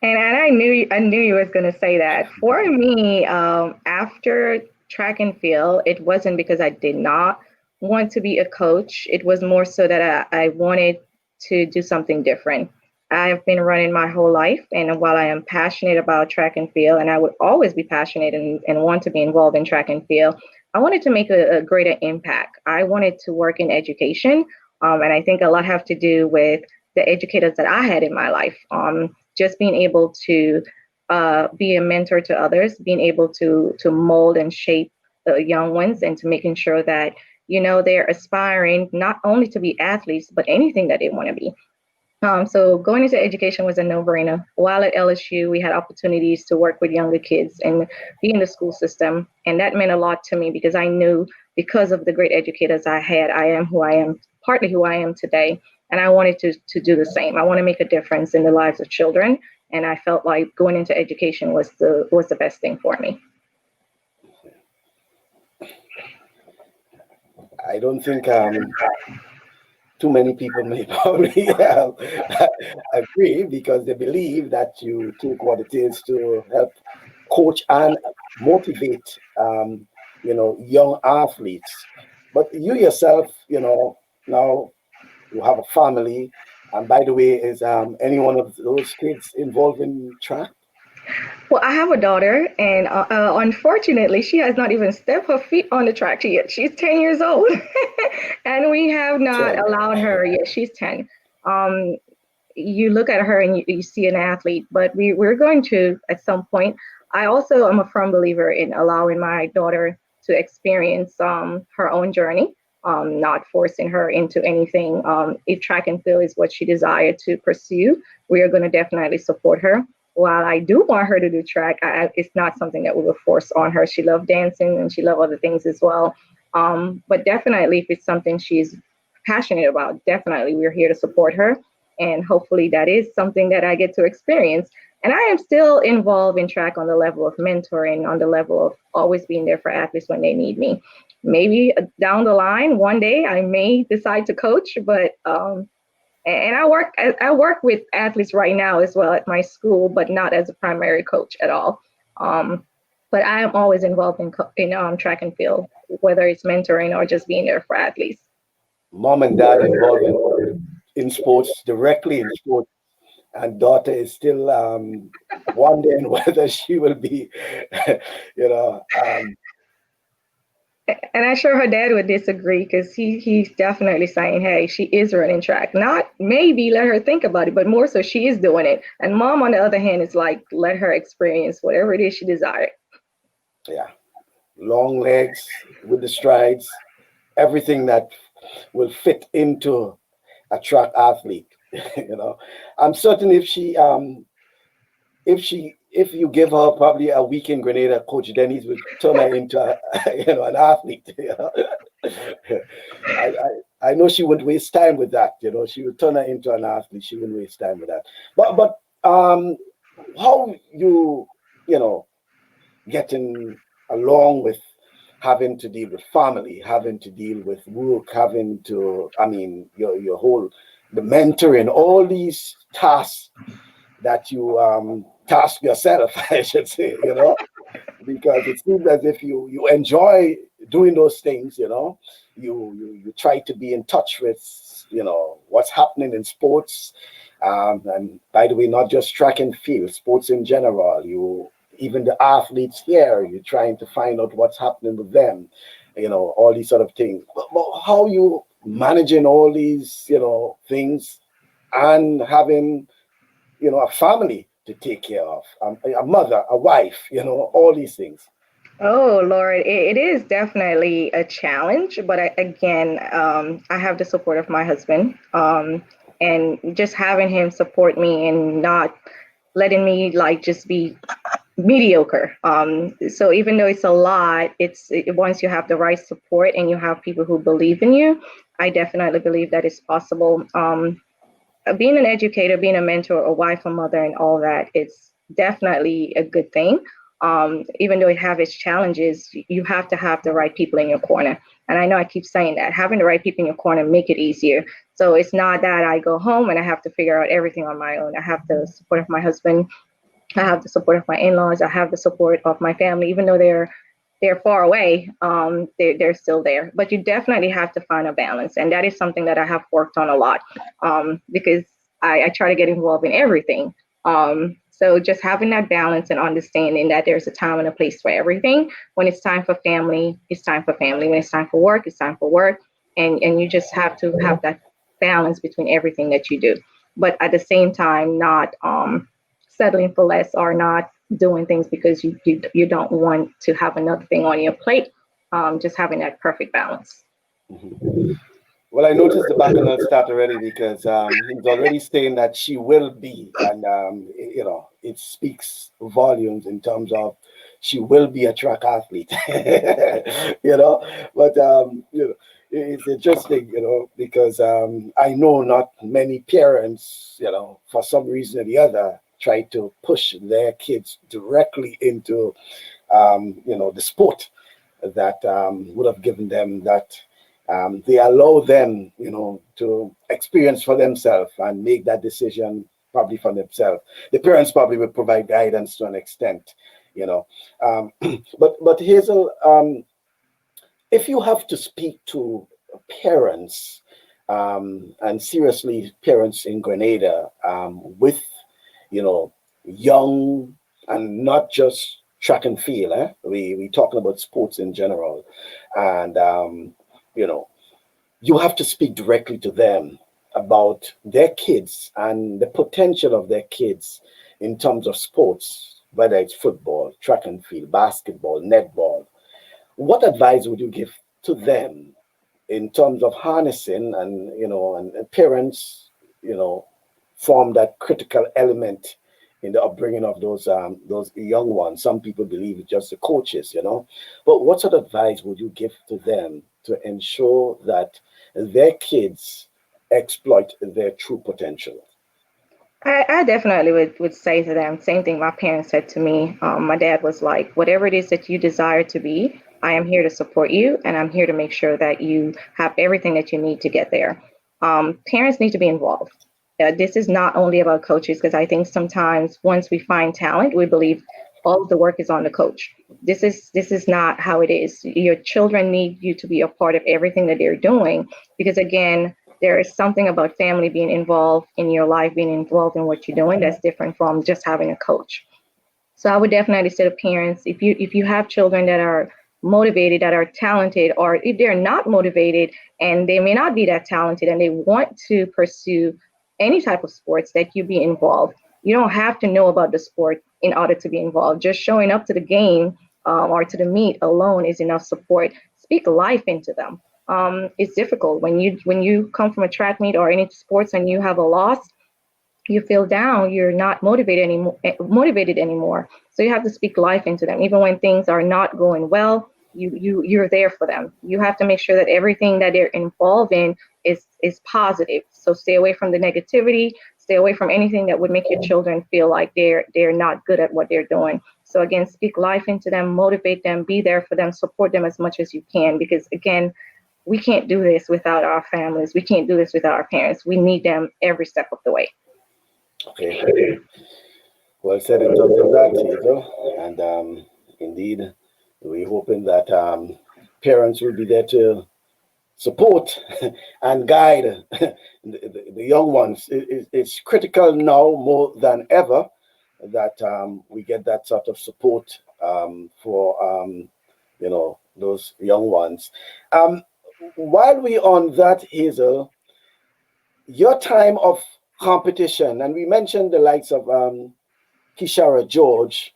And I knew you was going to say that. For me, after track and field, it wasn't because I did not want to be a coach. It was more so that I wanted to do something different. I've been running my whole life, and while I am passionate about track and field, and I would always be passionate and want to be involved in track and field, I wanted to make a greater impact. I wanted to work in education, and I think a lot have to do with the educators that I had in my life. Just being able to be a mentor to others, being able to mold and shape the young ones, and to making sure that they're aspiring not only to be athletes but anything that they want to be. So going into education was a no-brainer. While at LSU, we had opportunities to work with younger kids and be in the school system, and that meant a lot to me because I knew because of the great educators I had, I am who I am, partly who I am today, and I wanted to do the same. I want to make a difference in the lives of children, and I felt like going into education was the best thing for me. I don't think too many people may probably agree because they believe that you take what it is to help coach and motivate young athletes. But you yourself, now you have a family. And by the way, is any one of those kids involved in track? Well, I have a daughter, and unfortunately, she has not even stepped her feet on the track yet. She's 10 years old, and we have not 10. allowed her yet. She's 10. Um, you look at her and you see an athlete, but we're going to at some point. I also am a firm believer in allowing my daughter to experience her own journey, not forcing her into anything. If track and field is what she desired to pursue, we are going to definitely support her. While I do want her to do track, it's not something that we will force on her. She loves dancing and she loves other things as well. But definitely, if it's something she's passionate about, definitely we're here to support her, and hopefully that is something that I get to experience. And I am still involved in track on the level of mentoring, on the level of always being there for athletes when they need me. Maybe down the line, one day I may decide to coach, but and I work with athletes right now as well at my school, but not as a primary coach at all. Um, but I am always involved in track and field, whether it's mentoring or just being there for athletes. Mom and dad involved in sports, directly in sports, and daughter is still wondering whether she will be, you know, And I'm sure her dad would disagree because he's definitely saying, hey, she is running track. Not maybe let her think about it, but more so she is doing it. And mom, on the other hand, is like, let her experience whatever it is she desired. yeah, long legs with the strides, everything that will fit into a track athlete. you know, I'm certain if you give her probably a week in Grenada, Coach Dennis would turn her into an athlete. I, I know she wouldn't waste time with that. She would turn her into an athlete. She wouldn't waste time with that. But how you know getting along with having to deal with family, having to deal with work, having to, I mean, your whole the mentoring, all these tasks that you task yourself, I should say, because it seems as if you enjoy doing those things, you try to be in touch with, what's happening in sports. And by the way, not just track and field, sports in general. Even the athletes here, you're trying to find out what's happening with them, all these sort of things. But how you managing all these, things and having a family to take care of, a mother, a wife, all these things. Oh, Lord, it is definitely a challenge. But again, I have the support of my husband. And just having him support me and not letting me like just be mediocre. So even though it's a lot, once you have the right support and you have people who believe in you, I definitely believe that it's possible. Being an educator, being a mentor, a wife, a mother, and all that, it's definitely a good thing. Even though it have its challenges, you have to have the right people in your corner. And I know I keep saying that having the right people in your corner make it easier. So it's not that I go home and I have to figure out everything on my own. I have the support of my husband. I have the support of my in-laws. I have the support of my family, even though they're far away. They're still there. But you definitely have to find a balance, and that is something that I have worked on a lot, because I try to get involved in everything. So just having that balance and understanding that there's a time and a place for everything. When it's time for family, it's time for family. When it's time for work, it's time for work. And you just have to have that balance between everything that you do. But at the same time, not settling for less or not doing things because you don't want to have another thing on your plate. Just having that perfect balance. Mhm. Well, I noticed the bacchanal start already because he's already saying that she will be, and it speaks volumes in terms of she will be a track athlete, you know. But it's interesting, because I know not many parents, for some reason or the other, try to push their kids directly into, the sport that would have given them that. They allow them, to experience for themselves and make that decision probably for themselves. The parents probably will provide guidance to an extent, you know. But Hazel, if you have to speak to parents, and seriously parents in Grenada, with, young and not just track and field. We talking about sports in general, and you know, you have to speak directly to them about their kids and the potential of their kids in terms of sports, whether it's football, track and field, basketball, netball. What advice would you give to them in terms of harnessing, and and parents, form that critical element in the upbringing of those young ones? Some people believe it's just the coaches, but what sort of advice would you give to them to ensure that their kids exploit their true potential? I definitely would say to them, same thing my parents said to me. My dad was like, whatever it is that you desire to be, I am here to support you, and I'm here to make sure that you have everything that you need to get there. Parents need to be involved. This is not only about coaches, because I think sometimes once we find talent, we believe all of the work is on the coach. This is not how it is. Your children need you to be a part of everything that they're doing, because again, there is something about family being involved in your life, being involved in what you're doing, that's different from just having a coach. So I would definitely say to parents, if you have children that are motivated, that are talented, or if they're not motivated and they may not be that talented and they want to pursue any type of sports, that you be involved. You don't have to know about the sport in order to be involved. Just showing up to the game or to the meet alone is enough support. Speak life into them. It's difficult when you come from a track meet or any sports and you have a loss, you feel down, you're not motivated anymore. So you have to speak life into them. Even when things are not going well, you're there for them. You have to make sure that everything that they're involved in is positive. So stay away from the negativity, stay away from anything that would make your children feel like they're not good at what they're doing. So again, speak life into them, motivate them, be there for them, support them as much as you can, because again, we can't do this without our families. We can't do this without our parents. We need them every step of the way. Okay. Well said in terms of that, Hazel. And indeed, we're hoping that parents will be there to support and guide the young ones. It's critical now more than ever that we get that sort of support for those young ones. While we on that, Hazel, your time of competition, and we mentioned the likes of Kishara George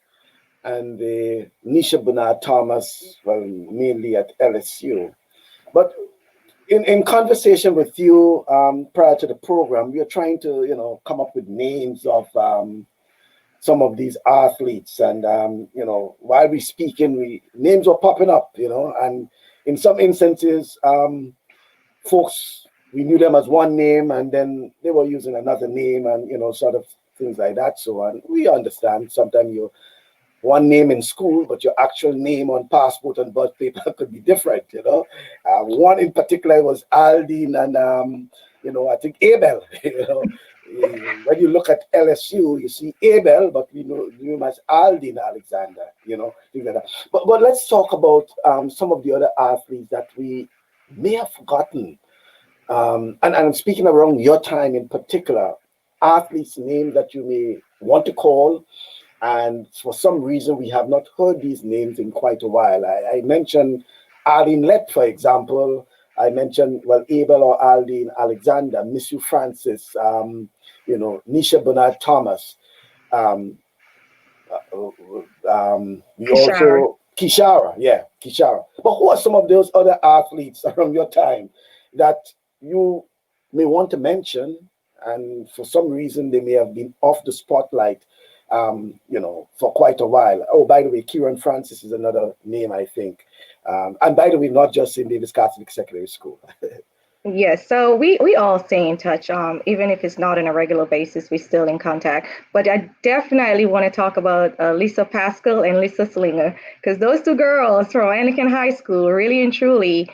and the Nisha Bernard Thomas, well, mainly at LSU. But in conversation with you prior to the program, we are trying to, come up with names of some of these athletes. And, while we speaking, names were popping up, and in some instances, folks, we knew them as one name and then they were using another name and, sort of things like that. So we understand sometimes you one name in school, but your actual name on passport and birth paper could be different, one in particular was Aldine and, I think Abel, when you look at LSU, you see Abel, but we know him as Aldine Alexander, things like that. But let's talk about some of the other athletes that we may have forgotten. And I'm speaking around your time in particular, athletes' names that you may want to call, and for some reason we have not heard these names in quite a while. I mentioned Arlene Lett, for example. I mentioned, Abel or Aldine Alexander, Miss You Francis, Nisha Bernard Thomas. We Kishara. also Kishara. But who are some of those other athletes around your time that you may want to mention, and for some reason they may have been off the spotlight, for quite a while? Oh, by the way, Kieran Francis is another name, I think. And by the way, not just in Davis Catholic Secondary School. Yes, so we all stay in touch. Even if it's not on a regular basis, we're still in contact. But I definitely want to talk about Lisa Pascal and Lisa Slinger, because those two girls from Anakin High School really and truly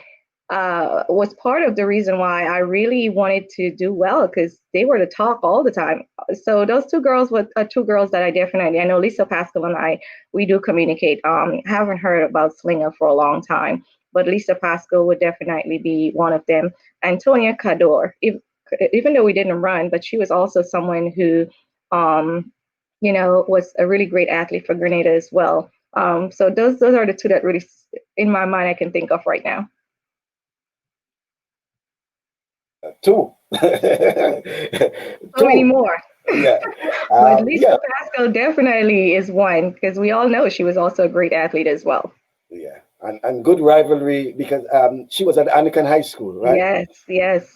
was part of the reason why I really wanted to do well, because they were the talk all the time. So those two girls were two girls that I know Lisa Pascal and I, we do communicate. Haven't heard about Slinger for a long time, but Lisa Pascal would definitely be one of them. Antonia Cador, even though we didn't run, but she was also someone who was a really great athlete for Grenada as well. So those are the two that really, in my mind, I can think of right now. Two. So many more. Yeah. But Lisa Pascal definitely is one, because we all know she was also a great athlete as well. Yeah. And good rivalry, because she was at Anakin High School, right? Yes, yes.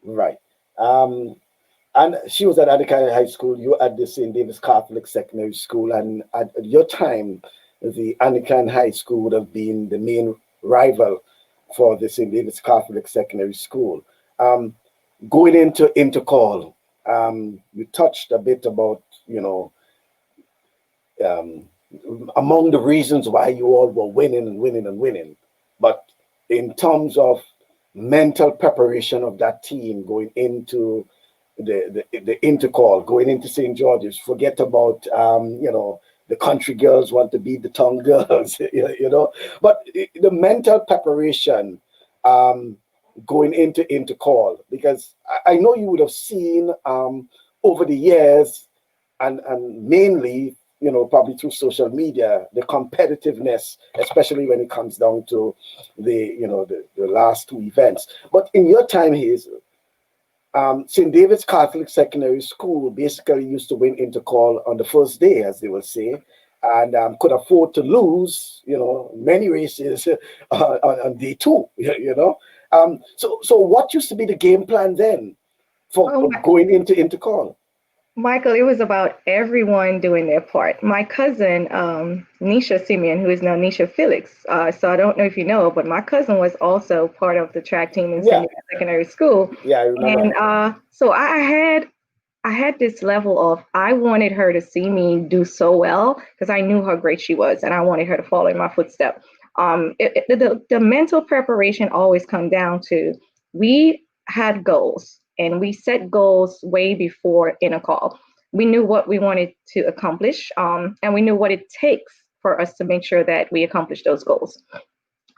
Right. And she was at Anakin High School. You at the St. David's Catholic Secondary School, and at your time, the Anakin High School would have been the main rival for the St. David's Catholic Secondary School. Going into intercall, you touched a bit about, among the reasons why you all were winning and winning and winning. But in terms of mental preparation of that team going into the intercall, going into St. George's, forget about, the country girls want to beat the town girls, but the mental preparation, going into intercall, because I know you would have seen, over the years, and mainly, probably through social media, the competitiveness, especially when it comes down to the last two events. But in your time, Hazel, St. David's Catholic Secondary School basically used to win intercall on the first day, as they will say, and could afford to lose, many races on day two, So what used to be the game plan then for going into intercall? Michael, it was about everyone doing their part. My cousin, Nisha Simeon, who is now Nisha Felix. So I don't know if you know, but my cousin was also part of the track team in secondary school. Yeah, I remember. And so I had this level of, I wanted her to see me do so well because I knew how great she was, and I wanted her to follow in my footsteps. The mental preparation always come down to, we had goals, and we set goals way before intercall. We knew what we wanted to accomplish, and we knew what it takes for us to make sure that we accomplish those goals.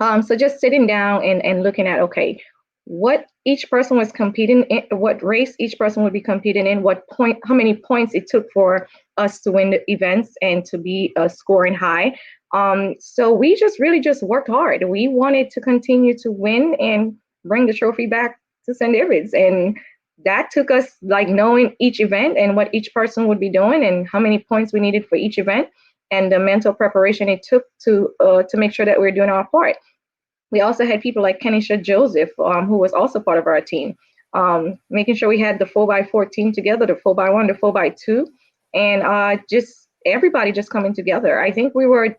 So just sitting down and looking at, okay, what each person was competing in, what race each person would be competing in, how many points it took for us to win the events and to be scoring high. So we really worked hard. We wanted to continue to win and bring the trophy back to St. David's. And that took us knowing each event and what each person would be doing and how many points we needed for each event, and the mental preparation it took to make sure that we were doing our part. We also had people like Kenisha Joseph, who was also part of our team, making sure we had the 4x4 team together, the 4x1, the 4x2, and just everybody just coming together. I think we were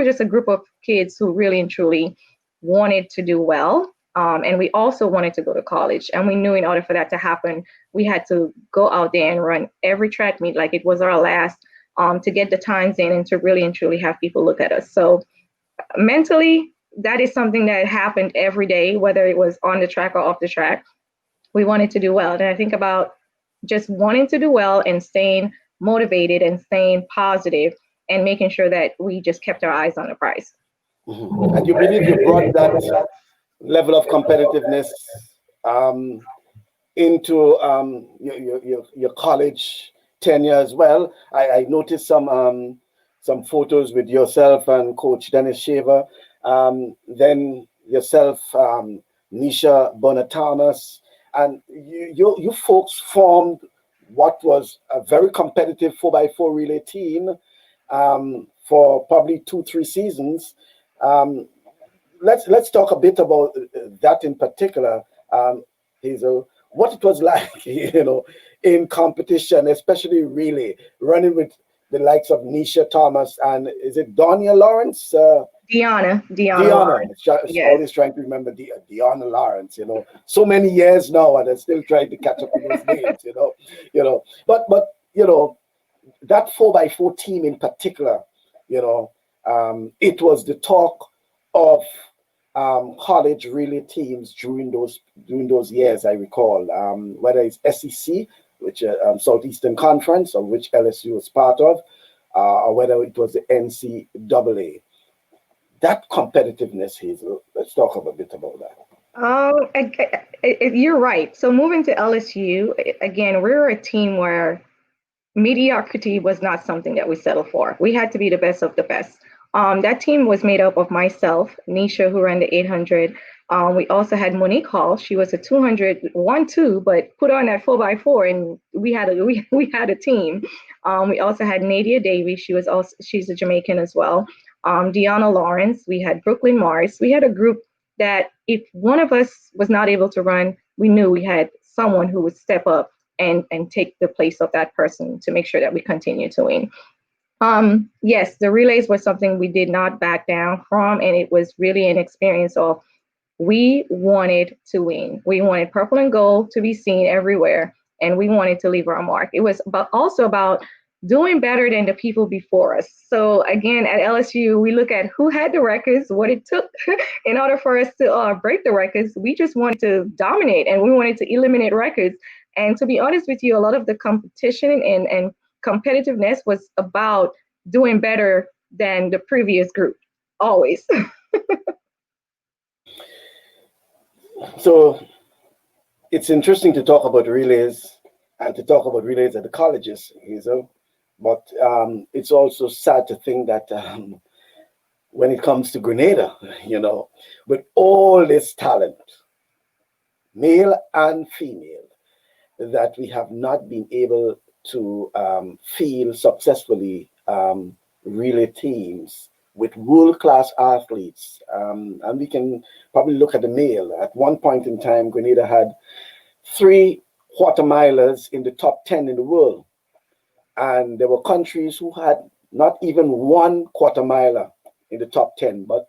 just a group of kids who really and truly wanted to do well. And we also wanted to go to college. And we knew in order for that to happen, we had to go out there and run every track meet like it was our last, to get the times in and to really and truly have people look at us. So mentally, that is something that happened every day, whether it was on the track or off the track. We wanted to do well. And I think about just wanting to do well and staying motivated and staying positive and making sure that we just kept our eyes on the prize. Mm-hmm. And you believe you brought that level of competitiveness into your college tenure as well? I noticed some photos with yourself and Coach Dennis Shaver, then yourself, Nisha Bonatamas, and you folks formed what was a very competitive 4x4 relay team for probably 2-3 seasons. Let's talk a bit about that in particular, Hazel. What it was like, in competition, especially relay, running with the likes of Nisha Thomas and is it Donia Lawrence? Deanna Lawrence. Yes. Always trying to remember Deanna Lawrence. So many years now, and I'm still trying to catch up with those names. But that 4x4 team in particular, it was the talk of college relay teams during those years. I recall, whether it's SEC, which Southeastern Conference, of which LSU was part of, or whether it was the NCAA. That competitiveness, Hazel. Let's talk a bit about that. You're right. So moving to LSU, again, we're a team where mediocrity was not something that we settled for. We had to be the best of the best. That team was made up of myself, Nisha, who ran the 800. We also had Monique Hall. She was a 200 1-2, but put on that 4x4, and we had a team. We also had Nadia Davies. She's a Jamaican as well. Deanna Lawrence. We had Brooklyn Mars. We had a group that if one of us was not able to run, we knew we had someone who would step up and take the place of that person to make sure that we continue to win. Yes, the relays was something we did not back down from, and it was really an experience of we wanted to win. We wanted purple and gold to be seen everywhere, and we wanted to leave our mark. It was also about doing better than the people before us. So again, at LSU, we look at who had the records, what it took in order for us to break the records. We just wanted to dominate, and we wanted to eliminate records. And to be honest with you, a lot of the competition and competitiveness was about doing better than the previous group, always. So it's interesting to talk about relays and to talk about relays at the colleges, Hazel. But it's also sad to think that when it comes to Grenada, with all this talent, male and female, that we have not been able to field successfully relay teams with world-class athletes. And we can probably look at the male. At one point in time, Grenada had 3 quarter-milers in the top 10 in the world. And there were countries who had not even 1 quarter-miler in the top 10, but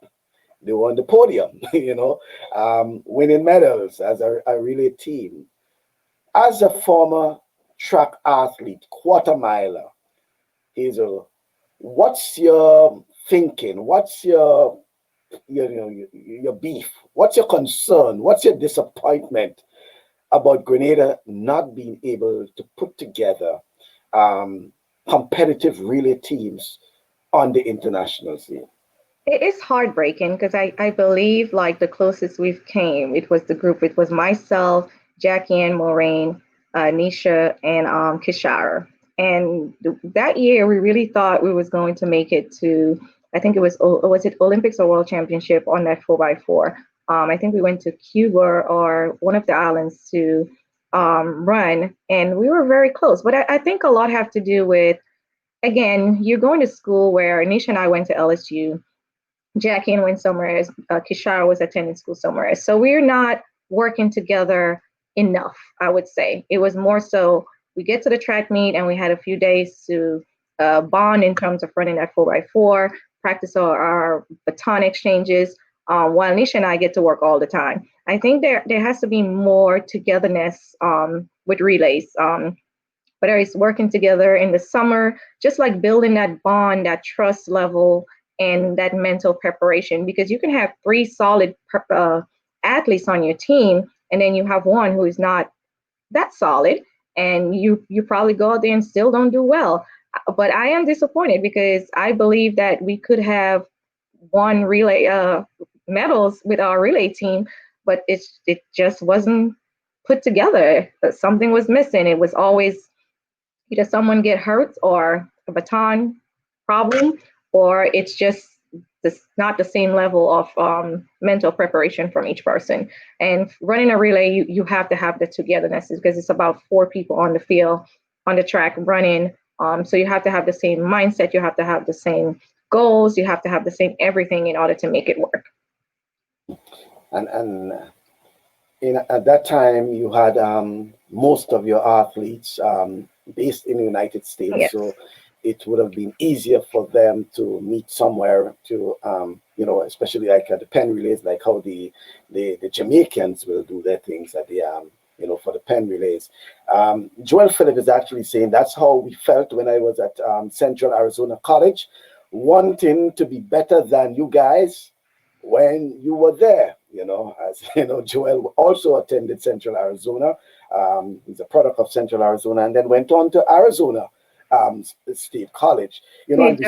they were on the podium, winning medals as a relay team. As a former track athlete, quarter-miler, Hazel, what's your thinking? What's your beef? What's your concern? What's your disappointment about Grenada not being able to put together competitive relay teams on the international scene? It is heartbreaking because I believe like the closest we've came, it was myself, Jackie Ann Moraine, Nisha, and Kishara. And that year, we really thought we was going to make it to, I think it was it Olympics or World Championship on that 4x4. I think we went to Cuba or one of the islands to run, and we were very close. But I think a lot have to do with, again, you're going to school where Nisha and I went to LSU. Jackie and went somewhere else. Kishara was attending school somewhere else. So we're not working together enough, I would say. It was more so we get to the track meet and we had a few days to bond in terms of running that 4x4, practice our baton exchanges, while Nisha and I get to work all the time. I think there has to be more togetherness with relays. Whether it's working together in the summer, just like building that bond, that trust level, and that mental preparation, because you can have 3 solid athletes on your team, and then you have one who is not that solid, and you probably go out there and still don't do well. But I am disappointed because I believe that we could have won relay medals with our relay team, but it just wasn't put together. Something was missing. It was always either someone get hurt or a baton problem, or it's just not the same level of mental preparation from each person. And running a relay, you have to have the togetherness because it's about 4 people on the field, on the track running. So you have to have the same mindset, you have to have the same goals, you have to have the same everything in order to make it work. And at that time, you had most of your athletes based in the United States. Yes. So it would have been easier for them to meet somewhere to, especially like at the pen relays, like how the Jamaicans will do their things at the, for the pen relays. Joel Phillip is actually saying that's how we felt when I was at Central Arizona College, wanting to be better than you guys when you were there. As Joel also attended Central Arizona. He's a product of Central Arizona and then went on to Arizona State College. And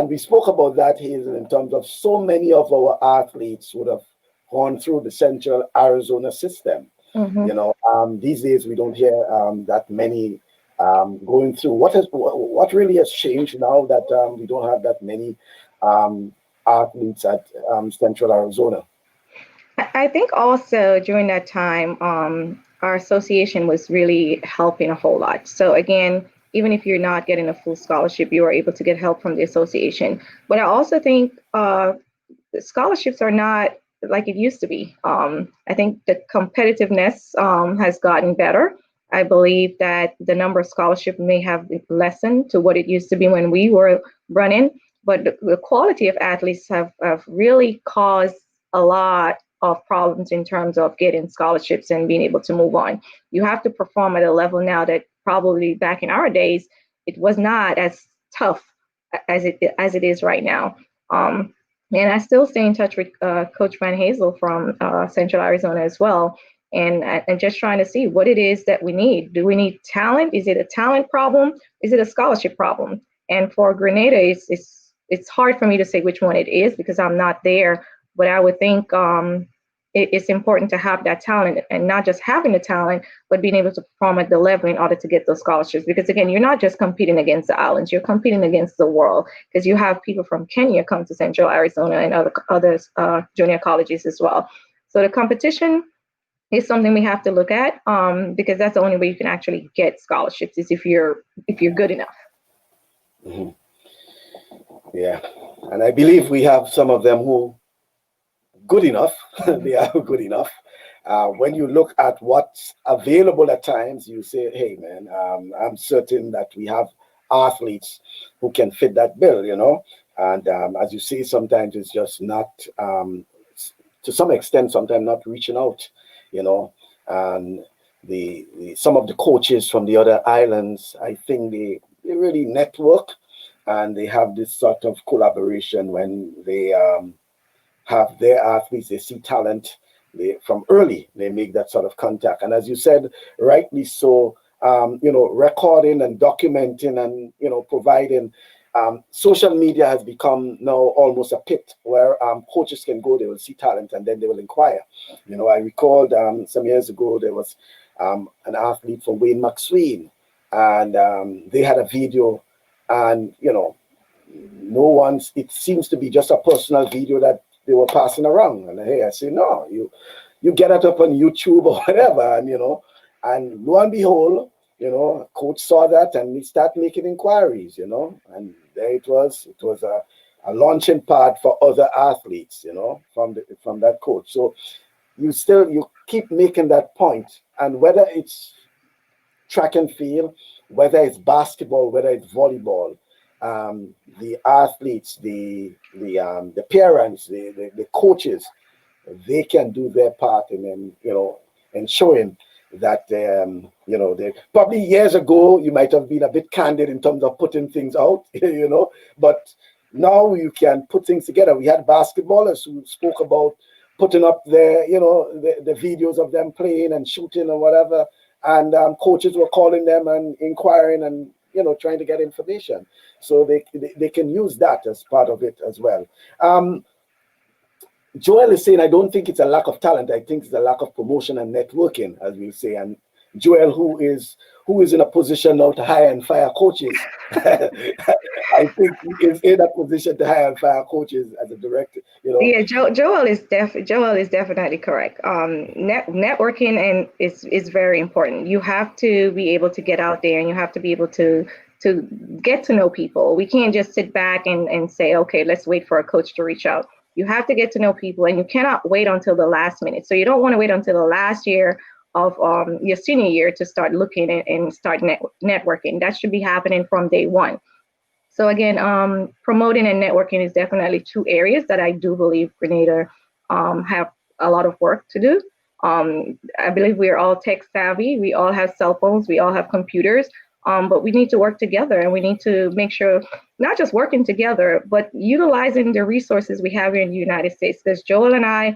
we spoke about that, Hazel, in terms of so many of our athletes would have gone through the Central Arizona system. Mm-hmm. These days we don't hear that many going through. What really has changed now that we don't have that many athletes at Central Arizona? I think also during that time, our association was really helping a whole lot. So again, even if you're not getting a full scholarship, you are able to get help from the association. But I also think scholarships are not like it used to be. I think the competitiveness has gotten better. I believe that the number of scholarships may have lessened to what it used to be when we were running, but the quality of athletes have really caused a lot of problems in terms of getting scholarships and being able to move on. You have to perform at a level now that probably back in our days, it was not as tough as it is right now. And I still stay in touch with Coach Van Hazel from Central Arizona as well, and just trying to see what it is that we need. Do we need talent? Is it a talent problem? Is it a scholarship problem? And for Grenada, it's hard for me to say which one it is because I'm not there. But I would think it's important to have that talent, and not just having the talent, but being able to perform at the level in order to get those scholarships. Because again, you're not just competing against the islands, you're competing against the world, because you have people from Kenya come to Central Arizona and other junior colleges as well. So the competition is something we have to look at, because that's the only way you can actually get scholarships is if you're good enough. Mm-hmm. Yeah, and I believe we have some of them who good enough. They are good enough. When you look at what's available at times, you say, hey, man, I'm certain that we have athletes who can fit that bill, you know. And as you say, sometimes it's just not, to some extent, sometimes not reaching out, you know. And some of the coaches from the other islands, I think they really network and they have this sort of collaboration when they have their athletes, they see talent, from early, they make that sort of contact. And as you said, rightly so, you know, recording and documenting and, you know, providing. Social media has become now almost a pit where coaches can go, they will see talent and then they will inquire. You know, I recalled some years ago, there was an athlete from Wayne McSween, and they had a video, and, you know, it seems to be just a personal video that they were passing around. And hey, I say, no, you get it up on YouTube or whatever, and, you know, and lo and behold, you know, coach saw that and he started making inquiries, you know, and there it was a launching pad for other athletes, you know, from that coach. So you keep making that point, and whether it's track and field, whether it's basketball, whether it's volleyball, the athletes, the parents, the coaches, they can do their part in, you know, ensuring that, you know, they probably years ago you might have been a bit candid in terms of putting things out, you know, but now you can put things together. We had basketballers who spoke about putting up their, you know, the videos of them playing and shooting or whatever, and coaches were calling them and inquiring and, you know, trying to get information. So they can use that as part of it as well. Joel is saying, I don't think it's a lack of talent. I think it's a lack of promotion and networking, as we say. And Joel, who is in a position now to hire and fire coaches, I think he is in a position to hire and fire coaches as a director. You know. Yeah, Joel is definitely correct. Networking and is very important. You have to be able to get out there, and you have to be able to get to know people. We can't just sit back and say, okay, let's wait for a coach to reach out. You have to get to know people, and you cannot wait until the last minute. So you don't want to wait until the last year of your senior year to start looking and start networking. That should be happening from day one. So again, promoting and networking is definitely two areas that I do believe Grenada have a lot of work to do. I believe we are all tech savvy. We all have cell phones. We all have computers. But we need to work together, and we need to make sure not just working together, but utilizing the resources we have here in the United States. Because Joel and I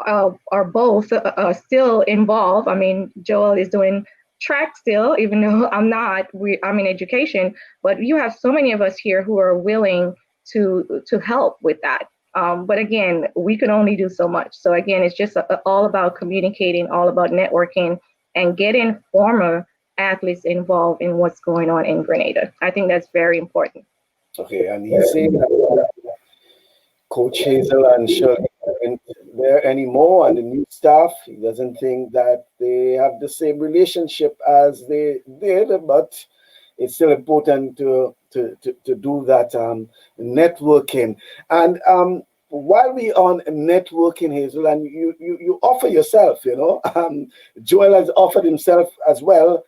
are both still involved. I mean, Joel is doing track still, even though I'm not. I'm in education, but you have so many of us here who are willing to help with that. But again, we can only do so much. So again, it's just all about communicating, all about networking, and getting former athletes involved in what's going on in Grenada. I think that's very important. Okay, and he's saying that Coach Hazel and Shirley aren't there anymore, and the new staff, he doesn't think that they have the same relationship as they did, but it's still important to do that networking. And while we on networking, Hazel, and you offer yourself, Joel has offered himself as well,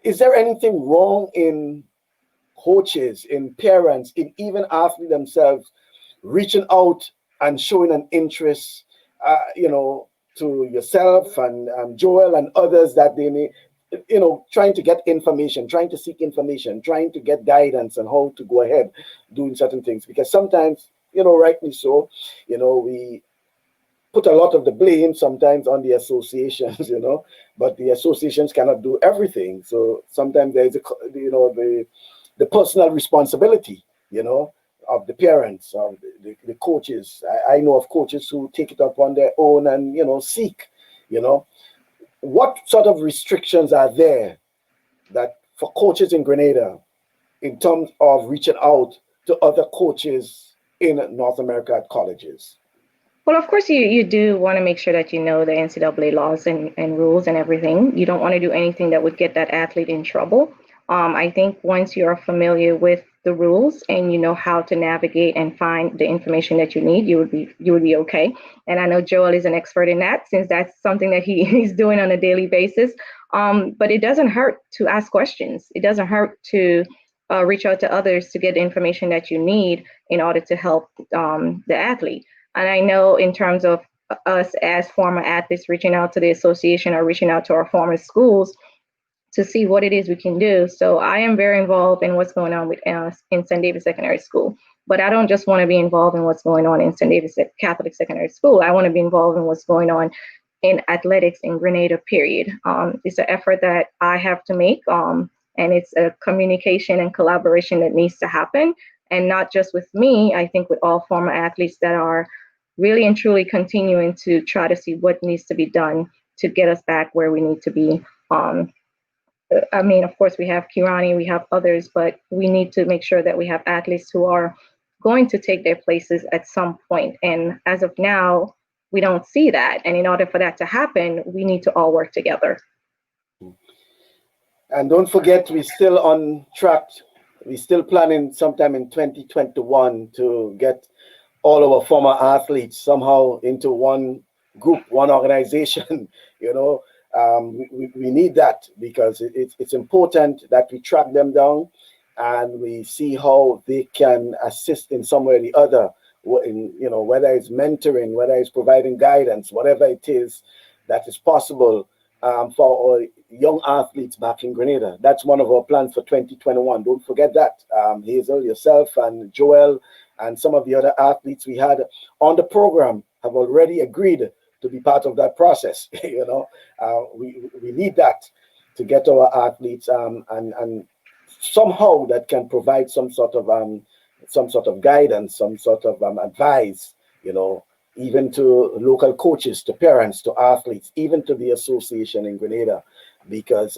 is there anything wrong in coaches, in parents, in even athletes themselves reaching out and showing an interest, to yourself and Joel and others that they may, trying to get information, trying to seek information, trying to get guidance on how to go ahead doing certain things? Because sometimes, rightly so, we put a lot of the blame sometimes on the associations, but the associations cannot do everything. So sometimes there's the personal responsibility, of the parents, of the coaches. I know of coaches who take it up on their own and, seek, what sort of restrictions are there that for coaches in Grenada in terms of reaching out to other coaches in North America at colleges? Well, of course, you do want to make sure that you know the NCAA laws and rules and everything. You don't want to do anything that would get that athlete in trouble. I think once you're familiar with the rules and you know how to navigate and find the information that you need, you would be okay. And I know Joel is an expert in that, since that's something that he's doing on a daily basis. But it doesn't hurt to ask questions. It doesn't hurt to reach out to others to get the information that you need in order to help the athlete. And I know in terms of us as former athletes reaching out to the association or reaching out to our former schools to see what it is we can do. So I am very involved in what's going on with in St. David Secondary School. But I don't just want to be involved in what's going on in St. David's Catholic Secondary School. I want to be involved in what's going on in athletics in Grenada, period. It's an effort that I have to make, and it's a communication and collaboration that needs to happen. And not just with me, I think with all former athletes that are really and truly continuing to try to see what needs to be done to get us back where we need to be. I mean, of course, we have Kirani, we have others, but we need to make sure that we have athletes who are going to take their places at some point. And as of now, we don't see that. And in order for that to happen, we need to all work together. And don't forget, we're still on track. We're still planning sometime in 2021 to get all our former athletes somehow into one group, one organization. We need that, because it's important that we track them down and we see how they can assist in some way or the other, whether it's mentoring, whether it's providing guidance, whatever it is that is possible for our young athletes back in Grenada. That's one of our plans for 2021. Don't forget that. Hazel, yourself, and Joel, and some of the other athletes we had on the program have already agreed to be part of that process. We need that to get our athletes and somehow that can provide some sort of guidance, some sort of advice, even to local coaches, to parents, to athletes, even to the association in Grenada, because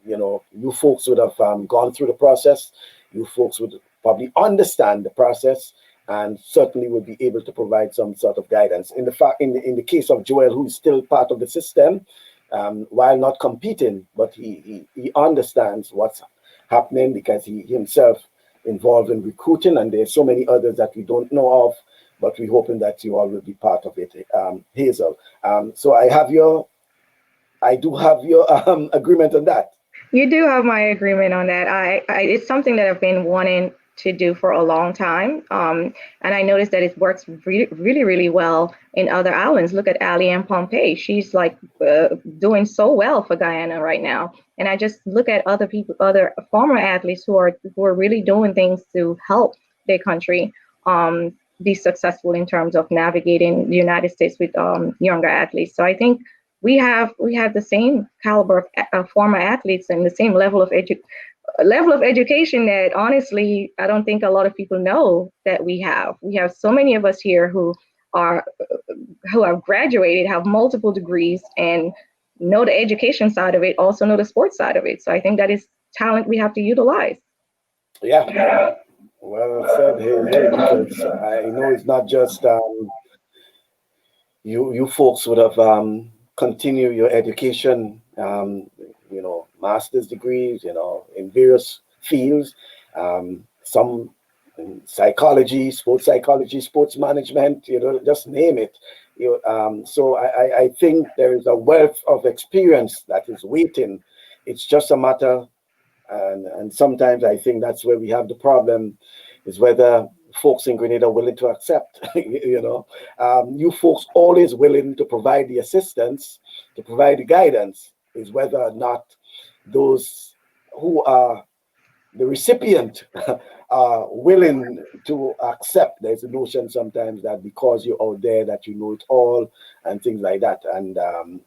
you folks would have gone through the process. You folks would probably understand the process, and certainly would be able to provide some sort of guidance. In the case of Joel, who is still part of the system, while not competing, but he understands what's happening, because he himself involved in recruiting, and there's so many others that we don't know of, but we're hoping that you all will be part of it, Hazel. So I do have your agreement on that. You do have my agreement on that. It's something that I've been wanting to do for a long time. And I noticed that it works really, really, really well in other islands. Look at Ali-Ann Pompey. She's like doing so well for Guyana right now. And I just look at other people, other former athletes who are really doing things to help their country be successful in terms of navigating the United States with younger athletes. So I think we have the same caliber of former athletes and the same level of education that honestly I don't think a lot of people know that we have. We have so many of us here who have graduated, have multiple degrees, and know the education side of it, also know the sports side of it. So I think that is talent we have to utilize. Yeah, well said, Hazel, because I know it's not just you folks would have continued your education, master's degrees, in various fields, some in psychology, sports management, just name it. So I think there is a wealth of experience that is waiting. It's just a matter, and sometimes I think that's where we have the problem, is whether folks in Grenada are willing to accept. You folks always willing to provide the assistance, to provide the guidance, is whether or not those who are the recipient are willing to accept. There's a notion sometimes that because you're out there that you know it all and things like that, and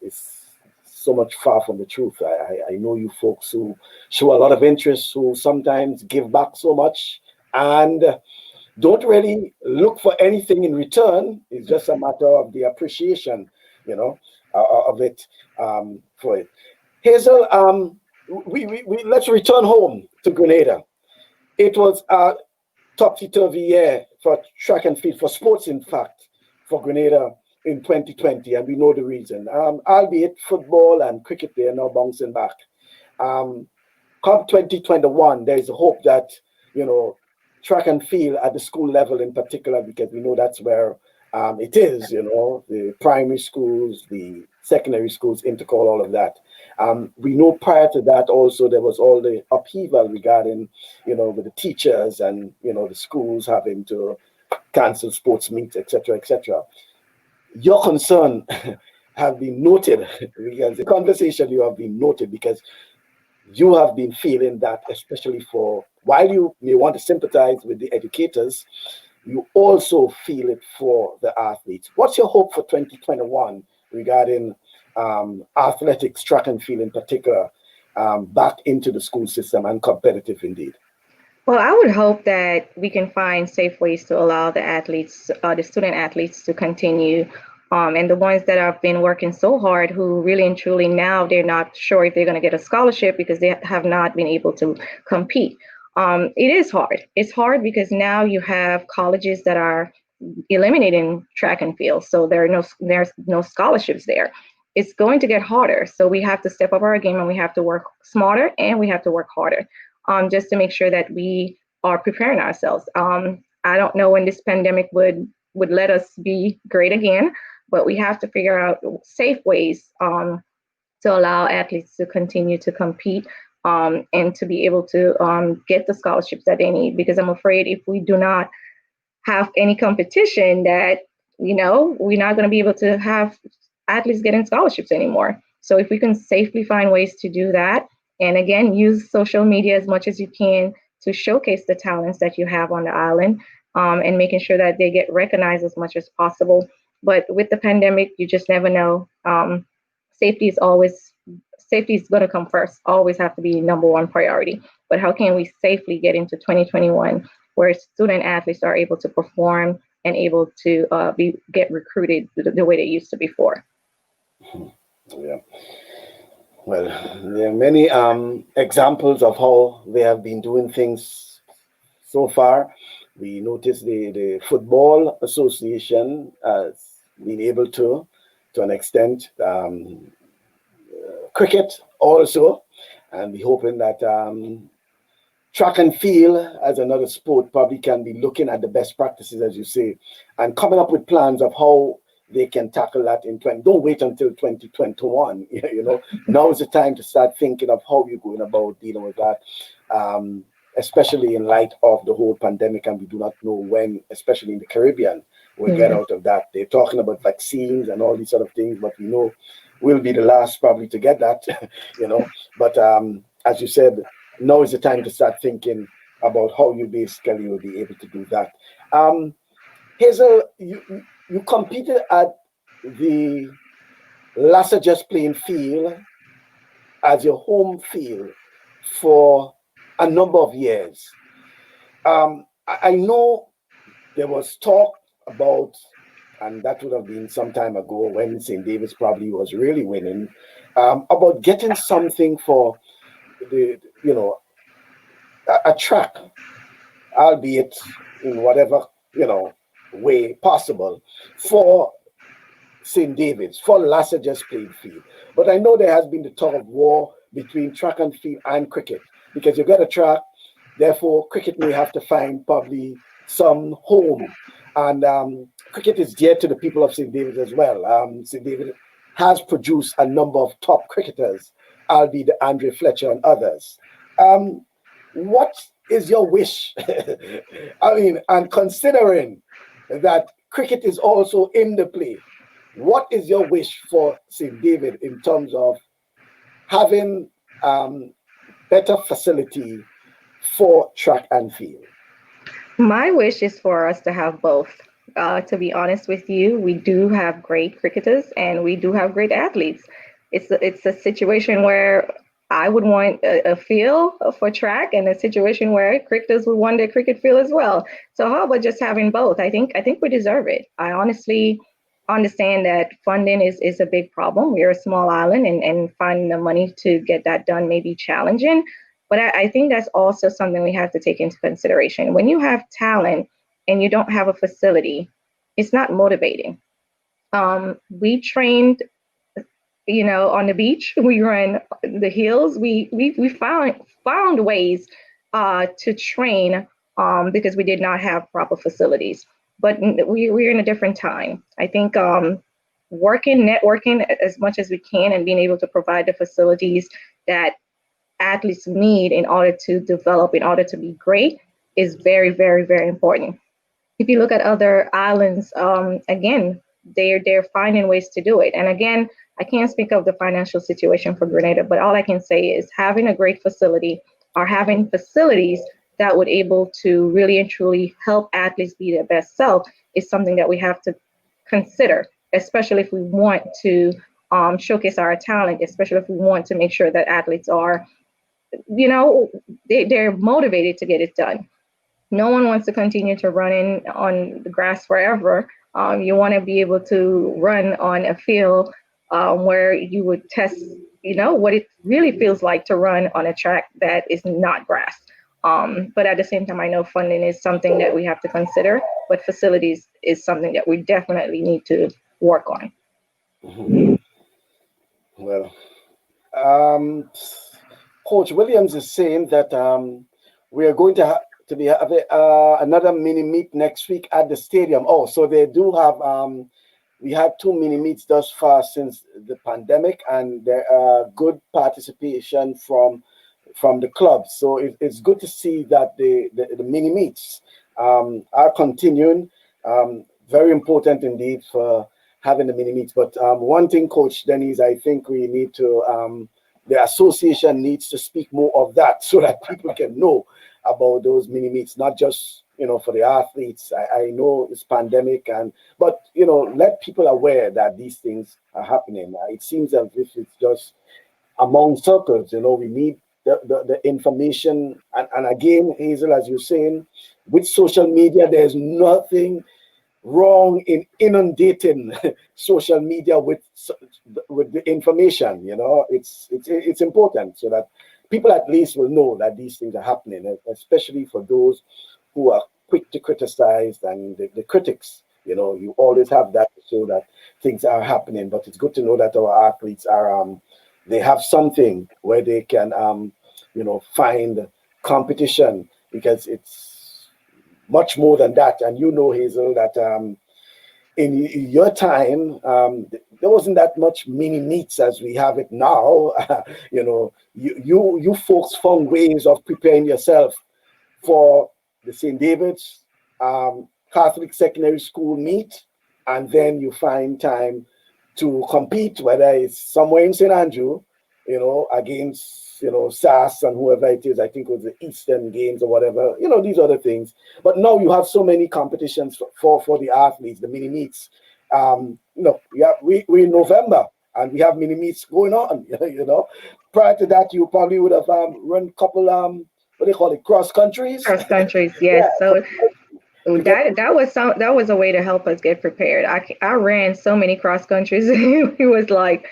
it's so much far from the truth. I know you folks who show a lot of interest, who sometimes give back so much and don't really look for anything in return. It's just a matter of the appreciation, of it, for it. Hazel, we let's return home to Grenada. It was a topsy-turvy year for track and field, for sports, in fact, for Grenada in 2020, and we know the reason. Albeit football and cricket, they are now bouncing back. Come 2021, there is a hope that, track and field at the school level in particular, because we know that's where it is, the primary schools, the secondary schools, intercall, all of that. We know prior to that also there was all the upheaval regarding, with the teachers and, the schools having to cancel sports meets, etc., etc. Your concern have been noted, because the conversation you have been noted, because you have been feeling that, especially while you may want to sympathize with the educators, you also feel it for the athletes. What's your hope for 2021 regarding athletics, track and field in particular, back into the school system and competitive indeed? Well, I would hope that we can find safe ways to allow the student athletes to continue. And the ones that have been working so hard, who really and truly now they're not sure if they're going to get a scholarship because they have not been able to compete. It is hard. It's hard because now you have colleges that are eliminating track and field, so there's no scholarships there. It's going to get harder. So we have to step up our game, and we have to work smarter, and we have to work harder, just to make sure that we are preparing ourselves. I don't know when this pandemic would let us be great again, but we have to figure out safe ways to allow athletes to continue to compete, and to be able to get the scholarships that they need. Because I'm afraid if we do not have any competition, that, we're not going to be able to have athletes getting scholarships anymore. So if we can safely find ways to do that, and again, use social media as much as you can to showcase the talents that you have on the island, and making sure that they get recognized as much as possible. But with the pandemic, you just never know. Safety is going to come first, always have to be number one priority. But how can we safely get into 2021 where student athletes are able to perform and able to get recruited the way they used to before? Yeah. Well, there are many examples of how they have been doing things so far. We noticed the Football Association has been able to an extent, cricket also, and we're hoping that track and field as another sport probably can be looking at the best practices, as you say, and coming up with plans of how they can tackle that in 20. Don't wait until 2021. Now is the time to start thinking of how you're going about dealing with that, especially in light of the whole pandemic, and we do not know when, especially in the Caribbean, we'll get out of that. They're talking about vaccines and all these sort of things, but we know we'll be the last probably to get that, But as you said, now is the time to start thinking about how you basically will be able to do that. Hazel, you competed at the Lassa Just Playing field as your home field for a number of years. I know there was talk about, and that would have been some time ago when St. David's probably was really winning, about getting something for the, a track, albeit in whatever, way possible, for St. David's, for Lassager's playing field. But I know there has been the tug of war between track and field and cricket, because you got a track, therefore cricket may have to find probably some home. And cricket is dear to the people of St. David's as well. St. David has produced a number of top cricketers, albeit Andre Fletcher and others. What is your wish? I mean, and considering that cricket is also in the play, what is your wish for St. David in terms of having better facility for track and field? My wish is for us to have both. To be honest with you, we do have great cricketers and we do have great athletes. It's a situation where I would want a field for track, and a situation where cricketers would want a cricket field as well. So how about just having both? I think we deserve it. I honestly understand that funding is a big problem. We're a small island, and finding the money to get that done may be challenging. But I think that's also something we have to take into consideration. When you have talent and you don't have a facility, it's not motivating. We trained, on the beach. We ran the hills. We found ways to train because we did not have proper facilities. But we're in a different time. I think networking as much as we can, and being able to provide the facilities that athletes need in order to develop, in order to be great, is very, very, very important. If you look at other islands, again, they're finding ways to do it. And again, I can't speak of the financial situation for Grenada, but all I can say is having a great facility, or having facilities that would able to really and truly help athletes be their best self, is something that we have to consider, especially if we want to showcase our talent, especially if we want to make sure that athletes are, they're motivated to get it done. No one wants to continue to run in on the grass forever. You want to be able to run on a field where you would test, what it really feels like to run on a track that is not grass. But at the same time, I know funding is something that we have to consider, but facilities is something that we definitely need to work on. Mm-hmm. Well, Coach Williams is saying that we are going to be having another mini meet next week at the stadium. Oh, so they do have. We had 2 mini meets thus far since the pandemic, and there are good participation from the clubs. So it's good to see that the mini meets are continuing. Very important indeed for having the mini meets. But one thing, Coach Denise, I think we need to. The association needs to speak more of that, so that people can know about those mini meets, not just for the athletes. I know it's pandemic, but let people aware that these things are happening. It seems as if it's just among circles. We need the information, and again, Hazel, as you're saying, with social media, there's nothing wrong in inundating social media with the information. It's important, so that people at least will know that these things are happening, especially for those who are quick to criticize and the critics. You always have that to show that things are happening. But it's good to know that our athletes are they have something where they can find competition, because it's much more than that. And Hazel, that in your time, there wasn't that much mini meets as we have it now. You folks found ways of preparing yourself for the St. David's Catholic Secondary School meet, and then you find time to compete, whether it's somewhere in St. Andrew, against SAS and whoever it is. I think it was the Eastern Games or whatever, these other things. But now you have so many competitions for the athletes, the mini meets. We're in November and we have mini meets going on. Prior to that, you probably would have run a couple what do they call it, cross countries? Cross countries, yes. Yeah. So that was a way to help us get prepared. I ran so many cross countries. It was like,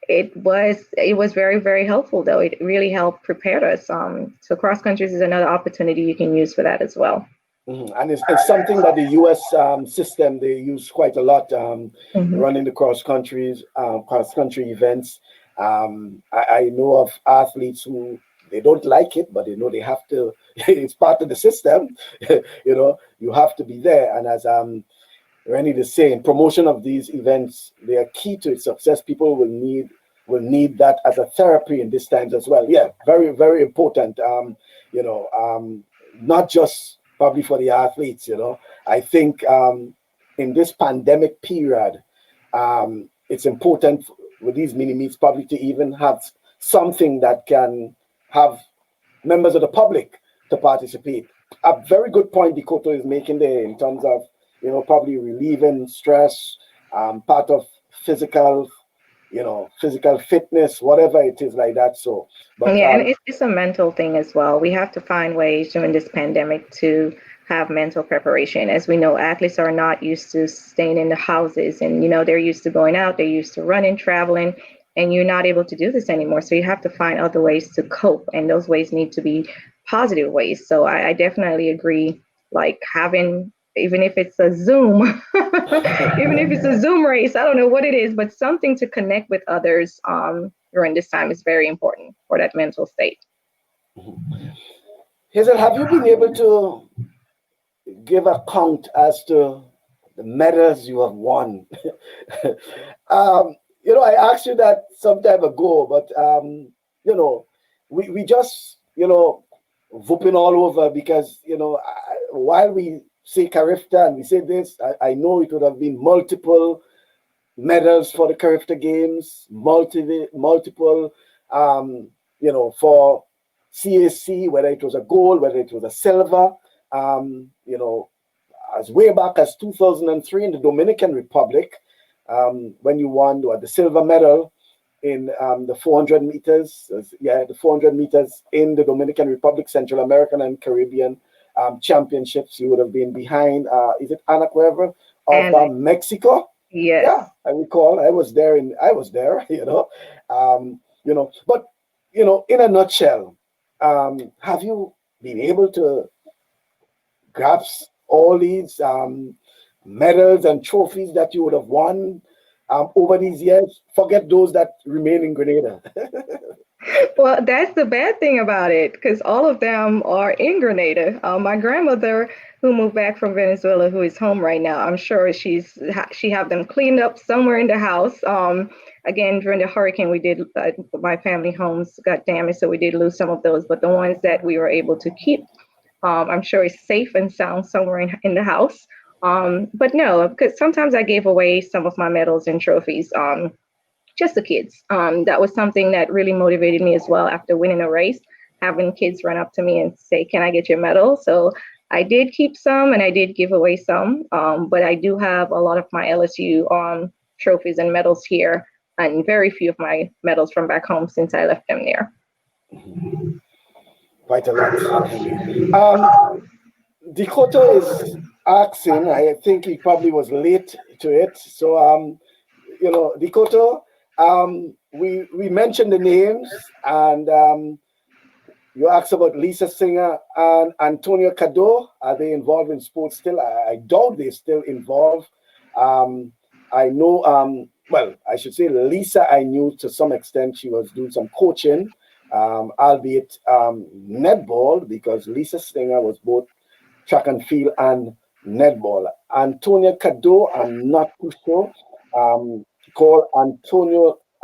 It was very, very helpful, though. It really helped prepare us. So cross countries is another opportunity you can use for that as well. And it's something that the U.S. System, they use quite a lot, running the cross country events. I know of athletes who they don't like it, but they know they have to. It's part of the system. You have to be there. And as Rennie is saying, promotion of these events, they are key to its success. People will need that as a therapy in these times as well. Yeah, very, very important. Not just probably for the athletes. I think in this pandemic period, it's important with these mini meets probably to even have something that can have members of the public to participate. A very good point Dakota is making there in terms of probably relieving stress, part of physical fitness, whatever it is like that. So, but yeah, and it's a mental thing as well. We have to find ways during this pandemic to have mental preparation. As we know, athletes are not used to staying in the houses, and they're used to going out, they're used to running, traveling, and you're not able to do this anymore. So you have to find other ways to cope, and those ways need to be positive ways. So I definitely agree, like having, even if it's a Zoom, even if it's a Zoom race, I don't know what it is, but something to connect with others during this time is very important for that mental state. Hazel, have you been able to give a count as to the medals you have won? I asked you that some time ago, but we just whooping all over because while we say CARIFTA and we say this, I know it would have been multiple medals for the CARIFTA Games, multiple for CAC, whether it was a gold, whether it was a silver, as way back as 2003 in the Dominican Republic, when you won the silver medal in the 400 meters, the 400 meters in the Dominican Republic, Central American and Caribbean championships. You would have been behind, is it Ana Cueva of Mexico? Yes. Yeah, I recall. I was there. But in a nutshell, have you been able to grasp all these medals and trophies that you would have won over these years? Forget those that remain in Grenada. Well, that's the bad thing about it, because all of them are in Grenada. My grandmother, who moved back from Venezuela, who is home right now, I'm sure she have them cleaned up somewhere in the house. Again, during the hurricane, we did, my family homes got damaged, so we did lose some of those. But the ones that we were able to keep, I'm sure is safe and sound somewhere in the house. But no, because sometimes I gave away some of my medals and trophies. Just the kids. That was something that really motivated me as well after winning a race, having kids run up to me and say, "Can I get your medal?" So I did keep some and I did give away some, but I do have a lot of my LSU trophies and medals here, and very few of my medals from back home since I left them there. Quite a lot. Dakota is asking, I think he probably was late to it. So, Dakota, we mentioned the names, and you asked about Lisa Singer and Antonio Cado. Are they involved in sports still? I doubt they're still involved. I know, well, I should say Lisa, I knew to some extent she was doing some coaching, albeit netball, because Lisa Singer was both track and field and netball. Antonia Cado, I'm not too sure. Called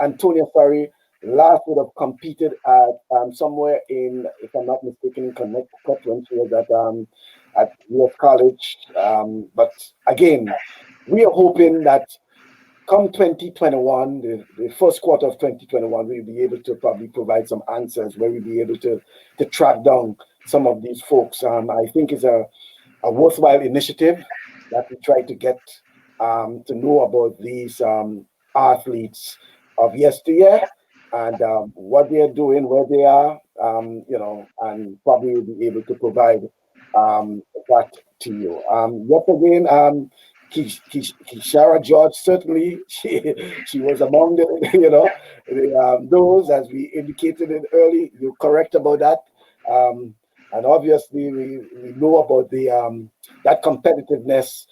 Antonia, sorry, last would have competed at somewhere in, if I'm not mistaken, in Connecticut when she was at US College. But again, we are hoping that come 2021, the first quarter of 2021, we'll be able to probably provide some answers where we'll be able to track down some of these folks. I think it's a worthwhile initiative that we try to get to know about these athletes of yesteryear and what they are doing, where they are, and probably we'll be able to provide that to you. Yet again, Kishara George, certainly, she was among those, as we indicated it early. You're correct about that. And obviously, we know about that competitiveness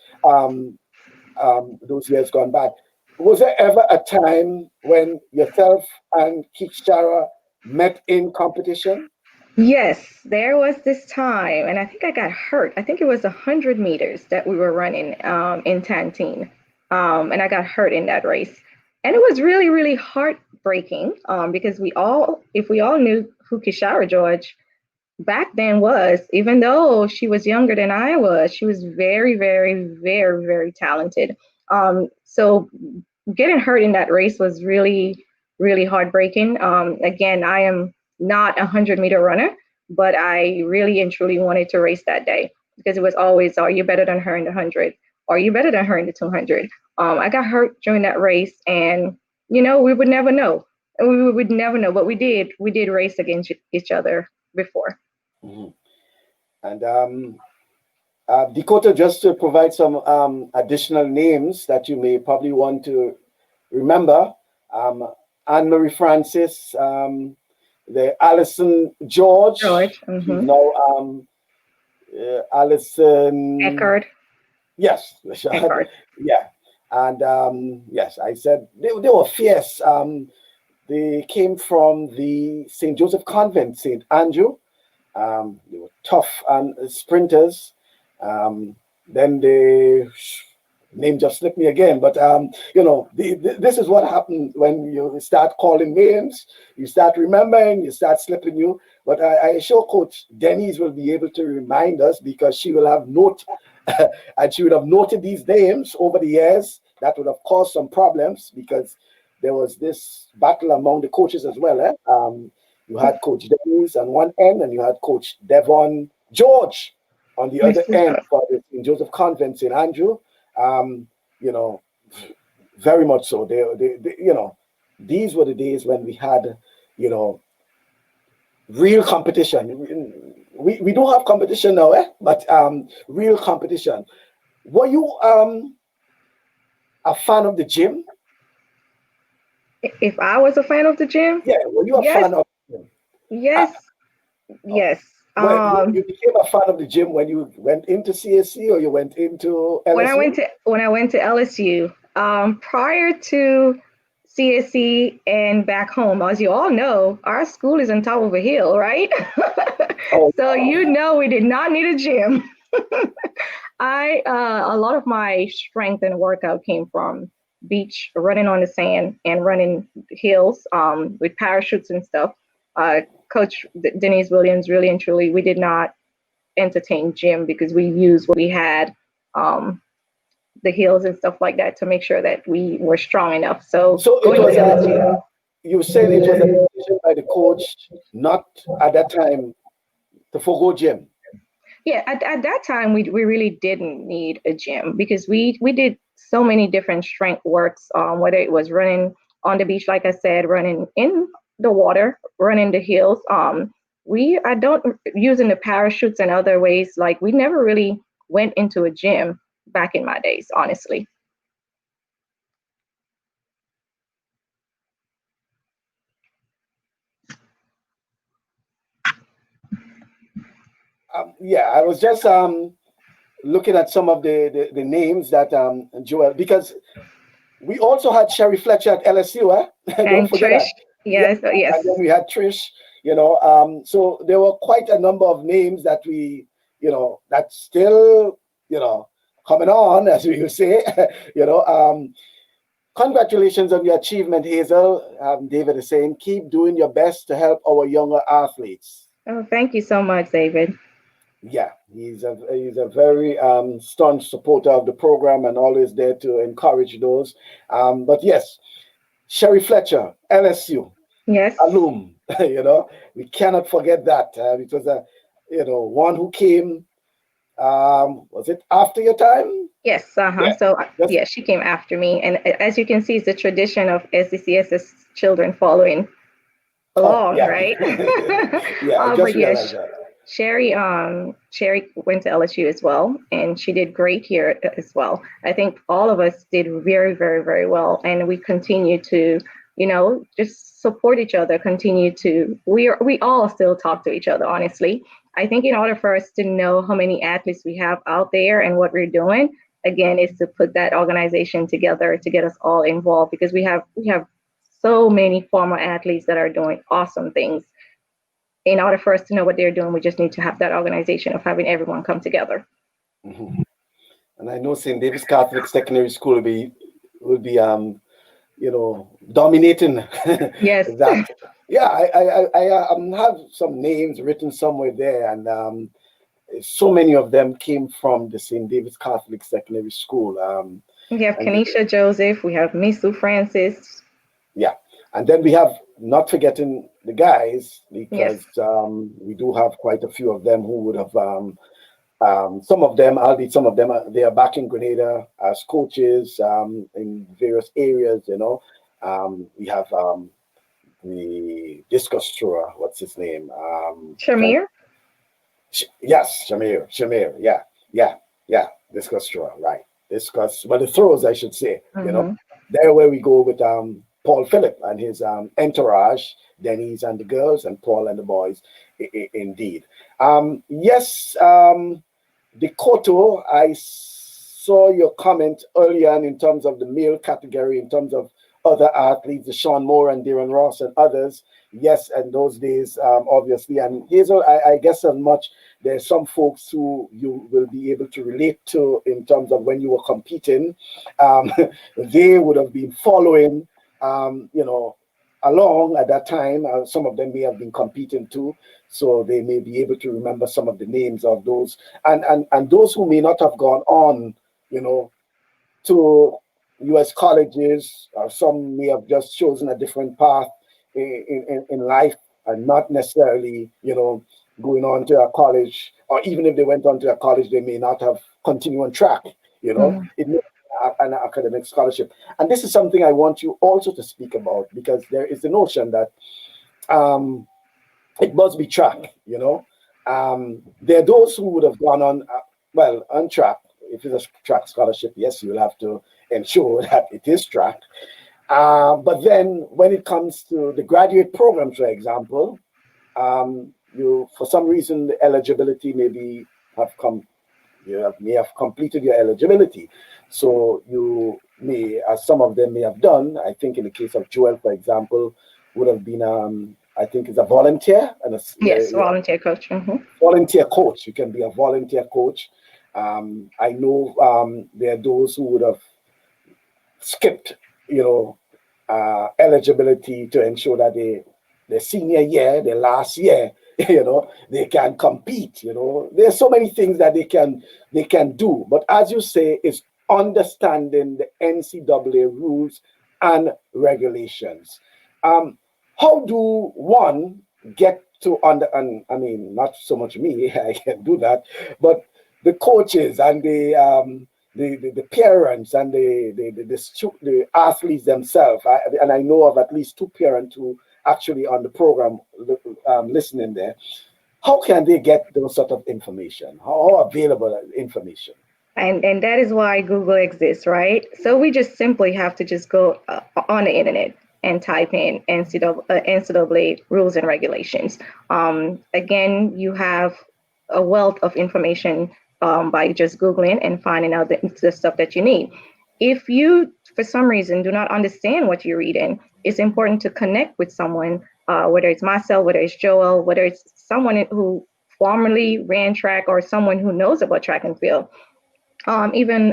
those years gone by. Was there ever a time when yourself and Kishara met in competition? Yes, there was this time, and I think I got hurt. I think it was 100 meters that we were running in Tantine, and I got hurt in that race. And it was really, really heartbreaking because if we all knew who Kishara George back then was, even though she was younger than I was, she was very, very, very, very talented. So getting hurt in that race was really, really heartbreaking. Again, I am not a 100-meter runner, but I really and truly wanted to race that day because it was always, are you better than her in the 100? Are you better than her in the 200? I got hurt during that race, and we would never know. We would never know, but we did race against each other before. Mm-hmm. And Dakota, just to provide some additional names that you may probably want to remember, Anne-Marie Francis, the Allison George, Mm-hmm. now Allison Eckard. Yes, Eckard. Yeah, and yes, I said they were fierce. They came from the St. Joseph Convent, St. Andrew. They were tough sprinters. Then the name just slipped me again, but this is what happened when you start calling names, you start remembering, you start slipping you. But I assure Coach Denise will be able to remind us because she will have and she would have noted these names over the years. That would have caused some problems because there was this battle among the coaches as well. You had Coach Denise on one end, and you had Coach Devon George on the other end for the St. Joseph Convent, St. Andrew. Very much so. These were the days when we had, real competition. We don't have competition now, but real competition. Were you a fan of the gym? If I was a fan of the gym? Yeah, were you a fan of the gym? Yes. Yes. You became a fan of the gym when you went into CSC or you went into LSU? When I went to LSU, prior to CSC and back home, as you all know, our school is on top of a hill, right? So we did not need a gym. A lot of my strength and workout came from beach, running on the sand and running hills with parachutes and stuff. Coach Denise Williams, really and truly, we did not entertain gym because we used what we had, the hills and stuff like that, to make sure that we were strong enough. So it was you said it was a decision by the coach not at that time to forego gym. Yeah, at that time we really didn't need a gym because we did so many different strength works, whether it was running on the beach, like I said, running in the water, running the hills. Using the parachutes and other ways, like we never really went into a gym back in my days, honestly. I was just looking at some of the names that Joel, because we also had Sherry Fletcher at LSU, And Trish, yes. And then we had Trish, so there were quite a number of names that we, that's still, coming on, as we would say, congratulations on your achievement, Hazel. David is saying, keep doing your best to help our younger athletes. Oh, thank you so much, David. Yeah, he's a very staunch supporter of the program and always there to encourage those. But yes, Sherry Fletcher, LSU. Yes. Alum, we cannot forget that. It was one who came, was it after your time? Yes, Yeah. So, she came after me. And as you can see, it's the tradition of SDCS's children following along, right? Yeah, I just realized that. Sherry went to LSU as well, and she did great here as well. I think all of us did very, very, very well, and we continue to, just support each other. We all still talk to each other, honestly. I think in order for us to know how many athletes we have out there and what we're doing, again, is to put that organization together to get us all involved, because we have so many former athletes that are doing awesome things. In order for us to know what they're doing, we just need to have that organization of having everyone come together. Mm-hmm. And I know St. David's Catholic Secondary School will be dominating Yes. that. Yeah, I have some names written somewhere there, and so many of them came from the St. David's Catholic Secondary School. We have Kenesha Joseph, we have Misu Francis. Yeah, and then we have, not forgetting the guys, because we do have quite a few of them who would have, some of them, they are back in Grenada as coaches in various areas, We have the discus thrower, what's his name? Shamir? Yes, Shamir, yeah, discus thrower, right. The throws, I should say, There where we go with Paul Phillip and his entourage, Denise and the girls, and Paul and the boys, indeed. Yes, the Koto, I saw your comment earlier in terms of the male category, in terms of other athletes, the Sean Moore and Darren Ross and others. Yes, and those days, obviously. And Hazel, I guess as much, there's some folks who you will be able to relate to in terms of when you were competing. They would have been following, along at that time. Some of them may have been competing too, so they may be able to remember some of the names of those. And those who may not have gone on, to U.S. colleges, or some may have just chosen a different path in life, and not necessarily, going on to a college, or even if they went on to a college, they may not have continued on track, It may be an academic scholarship. And this is something I want you also to speak about, because there is the notion that it must be track, There are those who would have gone on, on track. If it's a track scholarship, yes, you'll have to ensure that it is track. But then when it comes to the graduate programs, for example, you, for some reason, the eligibility may have completed your eligibility. So you may, as some of them may have done, I think in the case of Joel, for example, would have been, I think it's a volunteer. Volunteer coach. Volunteer coach. You can be a volunteer coach. I know there are those who would have skipped, eligibility to ensure that their senior year, their last year, they can compete. There's so many things that they can do. But as you say, it's understanding the NCAA rules and regulations. How do one get to and I mean, not so much me, I can do that, but the coaches and the parents and the athletes themselves. And I know of at least two parents who actually on the program listening there. How can they get those sort of information? How available information? And that is why Google exists, right? So we just simply have to just go on the internet and type in NCAA rules and regulations. Again, you have a wealth of information by just Googling and finding out the stuff that you need. If you, for some reason, do not understand what you're reading, it's important to connect with someone, whether it's myself, whether it's Joel, whether it's someone who formerly ran track or someone who knows about track and field. Even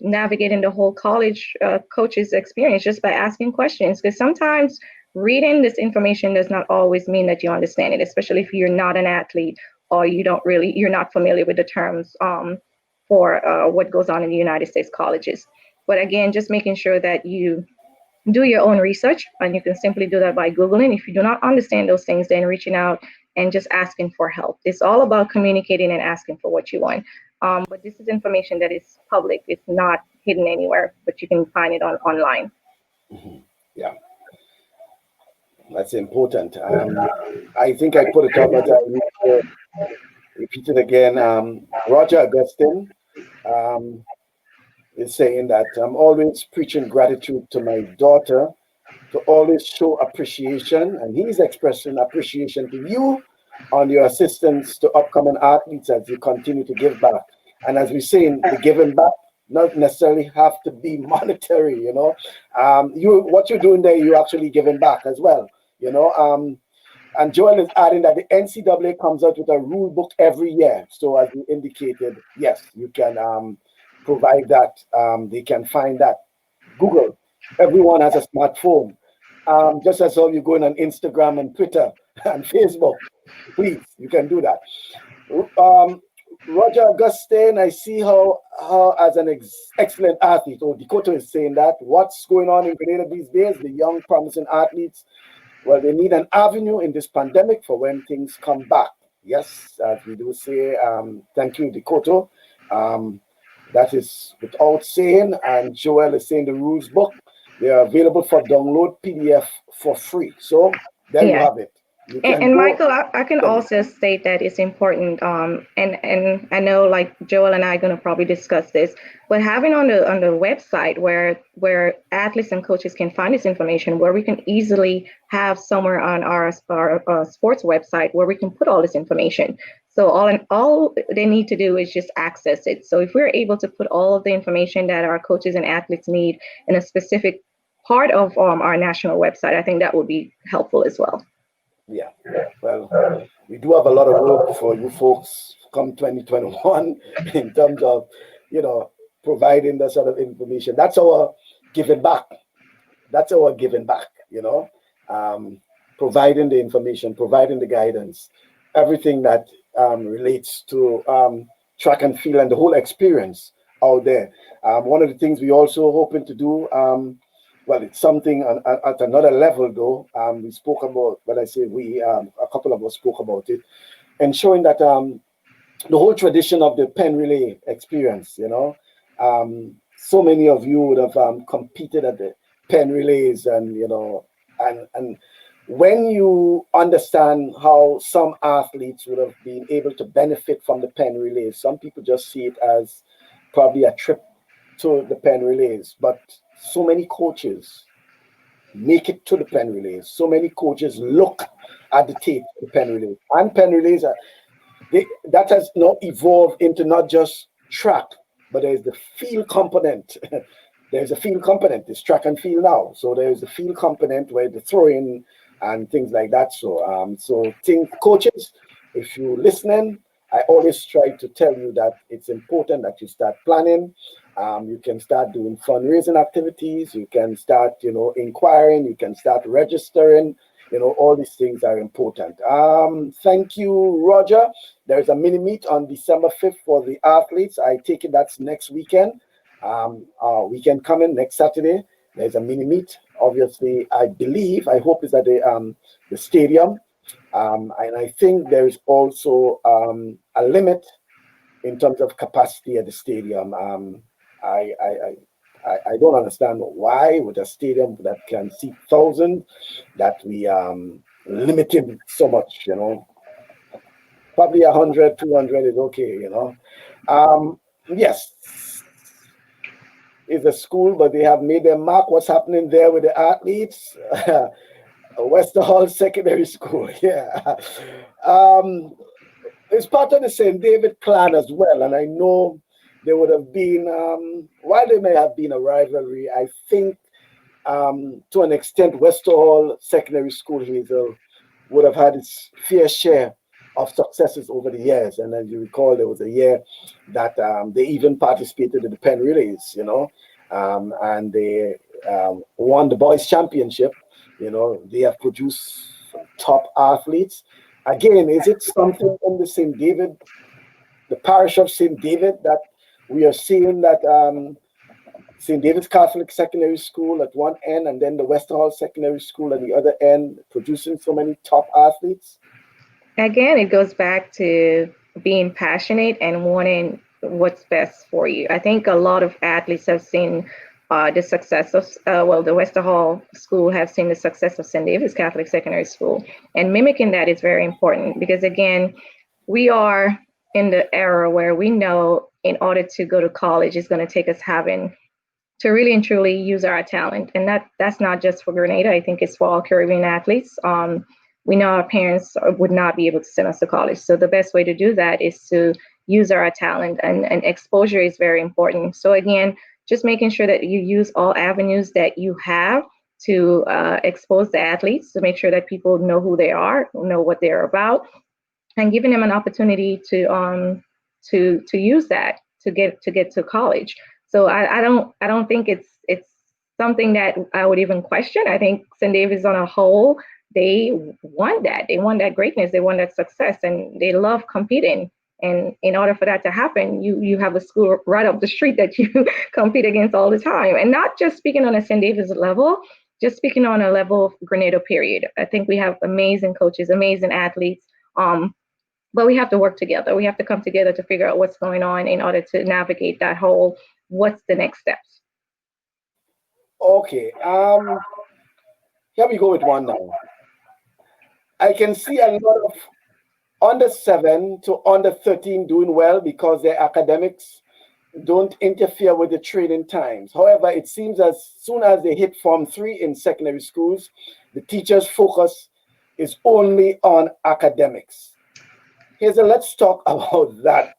navigating the whole college coaches experience just by asking questions, because sometimes reading this information does not always mean that you understand it, especially if you're not an athlete or you're not familiar with the terms for what goes on in the United States colleges. But again, just making sure that you do your own research, and you can simply do that by Googling. If you do not understand those things, then reaching out and just asking for help. It's all about communicating and asking for what you want. But this is information that is public. It's not hidden anywhere, but you can find it online. Mm-hmm. Yeah, that's important. I think I put it up, but repeat it again. Roger Augustine is saying that I'm always preaching gratitude to my daughter, to always show appreciation, and he's expressing appreciation to you on your assistance to upcoming athletes as you continue to give back. And as we're saying, the giving back not necessarily have to be monetary, you know. What you're doing there, you're actually giving back as well, you know. And Joel is adding that the NCAA comes out with a rule book every year. So as you indicated, yes, you can provide that. They can find that. Google. Everyone has a smartphone. Just as how you're going on Instagram and Twitter and Facebook. Please, you can do that. Roger Augustine, I see how as an excellent athlete, Dakota is saying that. What's going on in Grenada these days? The young, promising athletes, well, they need an avenue in this pandemic for when things come back. Yes, as we do say, thank you, Dakota. That is without saying, and Joel is saying the rules book, they are available for download PDF for free. So there you have it. And Michael, I can also state that it's important, and I know like Joel and I are going to probably discuss this, but having on the website where athletes and coaches can find this information, where we can easily have somewhere on our sports website where we can put all this information. So all they need to do is just access it. So if we're able to put all of the information that our coaches and athletes need in a specific part of our national website, I think that would be helpful as well. Yeah, well, we do have a lot of work for you folks come 2021 in terms of, you know, providing that sort of information. That's our giving back. That's our giving back, you know, providing the information, providing the guidance, everything that relates to track and field and the whole experience out there. One of the things we also hoping to do, well, it's something at another level, though. We spoke about, when I say we, a couple of us spoke about it, and showing that the whole tradition of the pen relay experience, you know, so many of you would have competed at the pen relays, and, you know, and when you understand how some athletes would have been able to benefit from the pen relays, some people just see it as probably a trip to the pen relays, but so many coaches make it to the pen relays. So many coaches look at the tape of the pen relays. And pen relays, that has now evolved into not just track, but there's the field component. There's a field component. It's track and field now. So there's the field component where the throwing and things like that. So, coaches, if you're listening, I always try to tell you that it's important that you start planning. You can start doing fundraising activities. You can start, you know, inquiring. You can start registering. You know, all these things are important. Thank you, Roger. There's a mini meet on December 5th for the athletes. I take it that's next weekend. Weekend coming next Saturday. There's a mini meet. Obviously, I hope it's at the stadium. And I think there is also a limit in terms of capacity at the stadium. I don't understand why with a stadium that can seat thousands that we limit him so much, you know. Probably 100, 200 is okay, you know. Yes, it's a school, but they have made their mark. What's happening there with the athletes? Westerhall Secondary School, yeah. It's part of the St. David clan as well, and I know there would have been, while there may have been a rivalry, I think to an extent Westerhall Secondary School, Hazel, would have had its fair share of successes over the years. And as you recall, there was a year that they even participated in the pen relays, you know, and they won the boys championship. You know, they have produced some top athletes. Again, is it something in the St. David, the parish of St. David, that we are seeing that St. David's Catholic Secondary School at one end and then the Westerhall Secondary School at the other end producing so many top athletes? Again, it goes back to being passionate and wanting what's best for you. I think a lot of athletes have seen the success of, the Westerhall School have seen the success of St. David's Catholic Secondary School. And mimicking that is very important because, again, we are in the era where we know in order to go to college, it's going to take us having to really and truly use our talent. And that's not just for Grenada. I think it's for all Caribbean athletes. We know our parents would not be able to send us to college. So the best way to do that is to use our talent, and exposure is very important. So again, just making sure that you use all avenues that you have to expose the athletes, to make sure that people know who they are, know what they're about, and giving them an opportunity to use that to get to college. So I don't think it's something that I would even question. I think St. David's on a whole, they want that. They want that greatness. They want that success, and they love competing. And in order for that to happen, you have a school right up the street that you compete against all the time. And not just speaking on a St. David's level, just speaking on a level of Grenada, period. I think we have amazing coaches, amazing athletes. But we have to work together. We have to come together to figure out what's going on in order to navigate that whole, what's the next steps. Okay. Here we go with one now. I can see a lot of under 7 to under 13 doing well because their academics don't interfere with the training times. However, it seems as soon as they hit Form 3 in secondary schools, the teachers' focus is only on academics. Hazel, let's talk about that.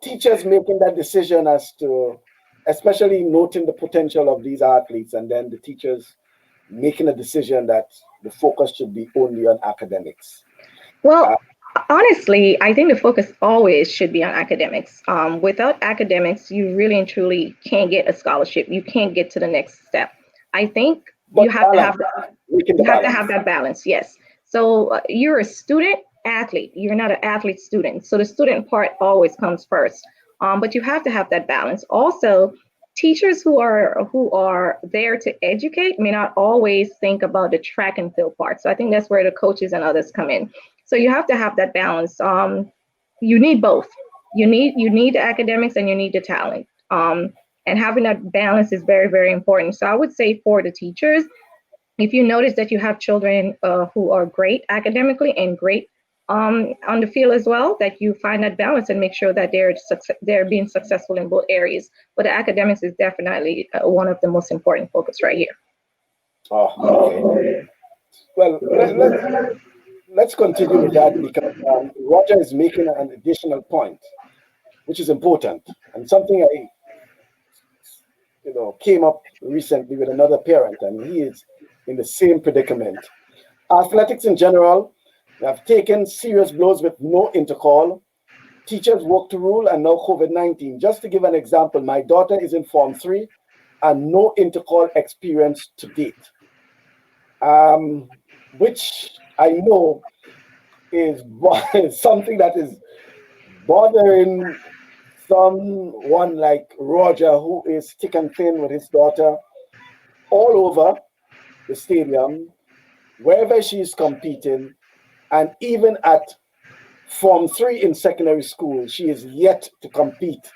Teachers making that decision as to, especially noting the potential of these athletes, and then the teachers making a decision that the focus should be only on academics. Well, honestly, I think the focus always should be on academics. Without academics, you really and truly can't get a scholarship. You can't get to the next step. I think you have to have that balance. Yes. So you're a student athlete. You're not an athlete student. So the student part always comes first. But you have to have that balance. Also, teachers who are there to educate may not always think about the track and field part. So I think that's where the coaches and others come in. So you have to have that balance. You need both. You need the academics and you need the talent. And having that balance is very, very important. So I would say for the teachers, if you notice that you have children who are great academically and great on the field as well, that you find that balance and make sure that they're being successful in both areas. But the academics is definitely one of the most important focus right here. Oh, okay. Well, let's continue with that because Roger is making an additional point, which is important, and something I came up recently with another parent, and he is in the same predicament. Athletics in general have taken serious blows with no intercall. Teachers work to rule, and now COVID-19. Just to give an example, my daughter is in Form 3 and no intercall experience to date, which I know is something that is bothering someone like Roger, who is thick and thin with his daughter all over the stadium, wherever she's competing, and even at Form 3 in secondary school, she is yet to compete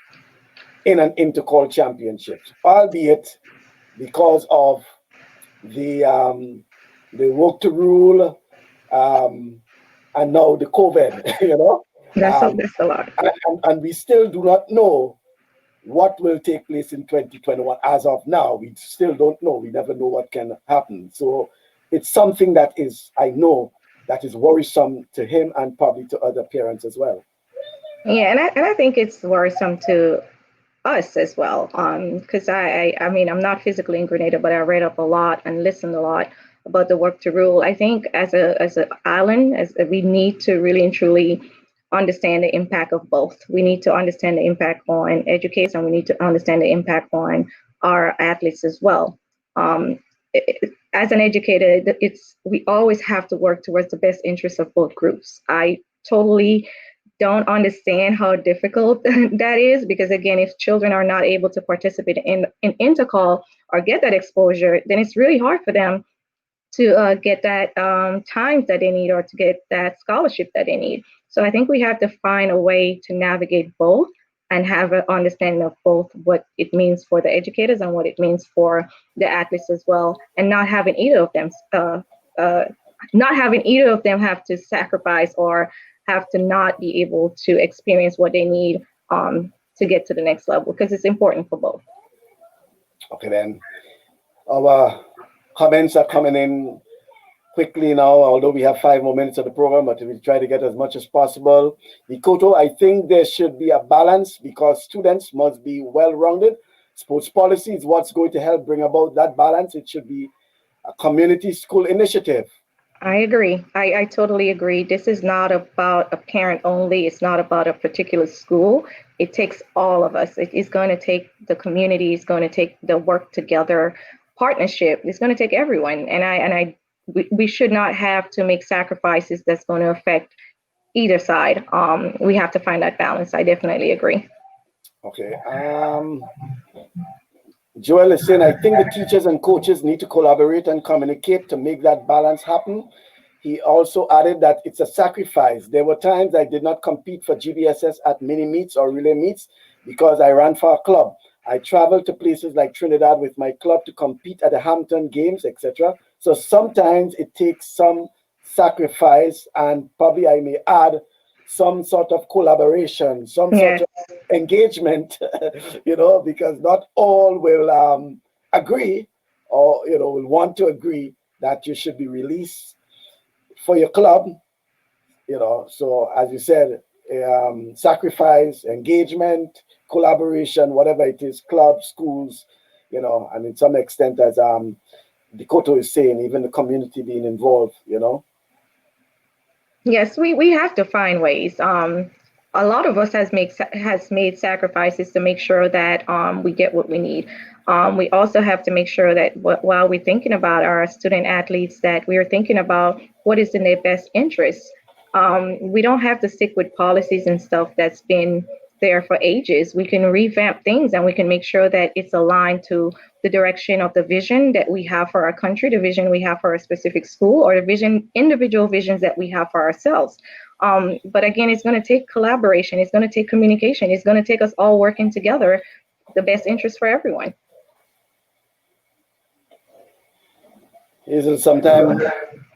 in an intercall championship, albeit because of the work to rule and now the COVID, That's a lot. And we still do not know what will take place in 2021. As of now, we still don't know. We never know what can happen. So it's something that is, I know, that is worrisome to him and probably to other parents as well. Yeah, and I think it's worrisome to us as well. Because I mean, I'm not physically in Grenada, but I read up a lot and listened a lot about the work to rule. I think as an island, we need to really and truly understand the impact of both. We need to understand the impact on educators, and we need to understand the impact on our athletes as well. As an educator, we always have to work towards the best interests of both groups. I totally don't understand how difficult that is, because again, if children are not able to participate in intercall or get that exposure, then it's really hard for them to get that times that they need, or to get that scholarship that they need. So I think we have to find a way to navigate both and have an understanding of both, what it means for the educators and what it means for the athletes as well, and not having either of them have to sacrifice or have to not be able to experience what they need to get to the next level, because it's important for both. Okay, then. Our comments are coming in quickly now, although we have 5 more minutes of the program, but we'll try to get as much as possible. Ikoto, I think there should be a balance because students must be well-rounded. Sports policy is what's going to help bring about that balance. It should be a community school initiative. I agree. I totally agree. This is not about a parent only. It's not about a particular school. It takes all of us. It's going to take the community. It's going to take the work together partnership. It's going to take everyone. And we should not have to make sacrifices that's going to affect either side. We have to find that balance. I definitely agree. Okay. Joel is saying, I think the teachers and coaches need to collaborate and communicate to make that balance happen. He also added that it's a sacrifice. There were times I did not compete for GBSS at mini meets or relay meets because I ran for a club. I traveled to places like Trinidad with my club to compete at the Hampton Games, etc. So sometimes it takes some sacrifice, and probably I may add some sort of collaboration, some sort of engagement, because not all will agree or, will want to agree that you should be released for your club, So as you said, sacrifice, engagement, collaboration, whatever it is, clubs, schools, and in some extent, as Dikoto is saying, even the community being involved, Yes, we have to find ways. A lot of us has made sacrifices to make sure that we get what we need. We also have to make sure that while we're thinking about our student athletes, that we are thinking about what is in their best interest. We don't have to stick with policies and stuff that's been there for ages. We can revamp things, and we can make sure that it's aligned to the direction of the vision that we have for our country, the vision we have for a specific school, or the individual visions that we have for ourselves. But again, it's going to take collaboration. It's going to take communication. It's going to take us all working together, the best interest for everyone. Hazel, sometimes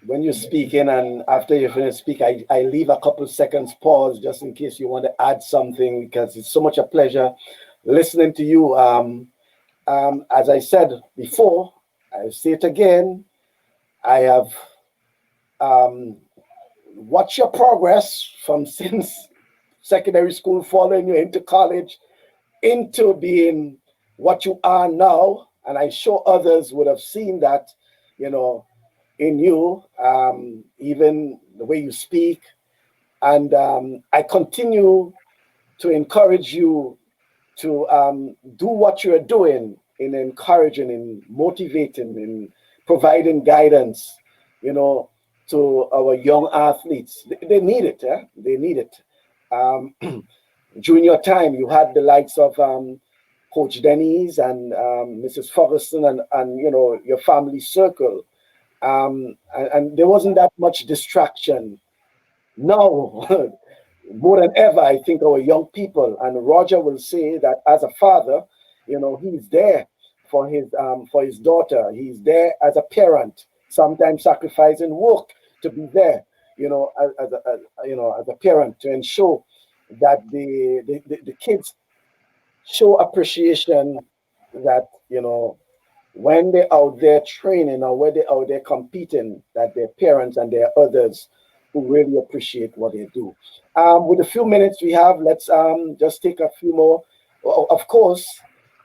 when you're speaking and after you finish speaking, I leave a couple seconds pause just in case you want to add something, because it's so much a pleasure listening to you. As I said before, I'll say it again, I have watched your progress from since secondary school, following you into college, into being what you are now. And I'm sure others would have seen that, in you, even the way you speak. And I continue to encourage you to do what you're doing in encouraging, in motivating, in providing guidance, to our young athletes. They need it. They need it. During your time, you had the likes of Coach Denny's and Mrs. Ferguson and your family circle. And there wasn't that much distraction. Now, more than ever, I think our young people, and Roger will say that as a father, he's there for his daughter. He's there as a parent, sometimes sacrificing work to be there, as a parent, to ensure that the kids show appreciation, that when they're out there training or when they're out there competing, that their parents and their others who really appreciate what they do. With the few minutes we have, let's just take a few more. Of course,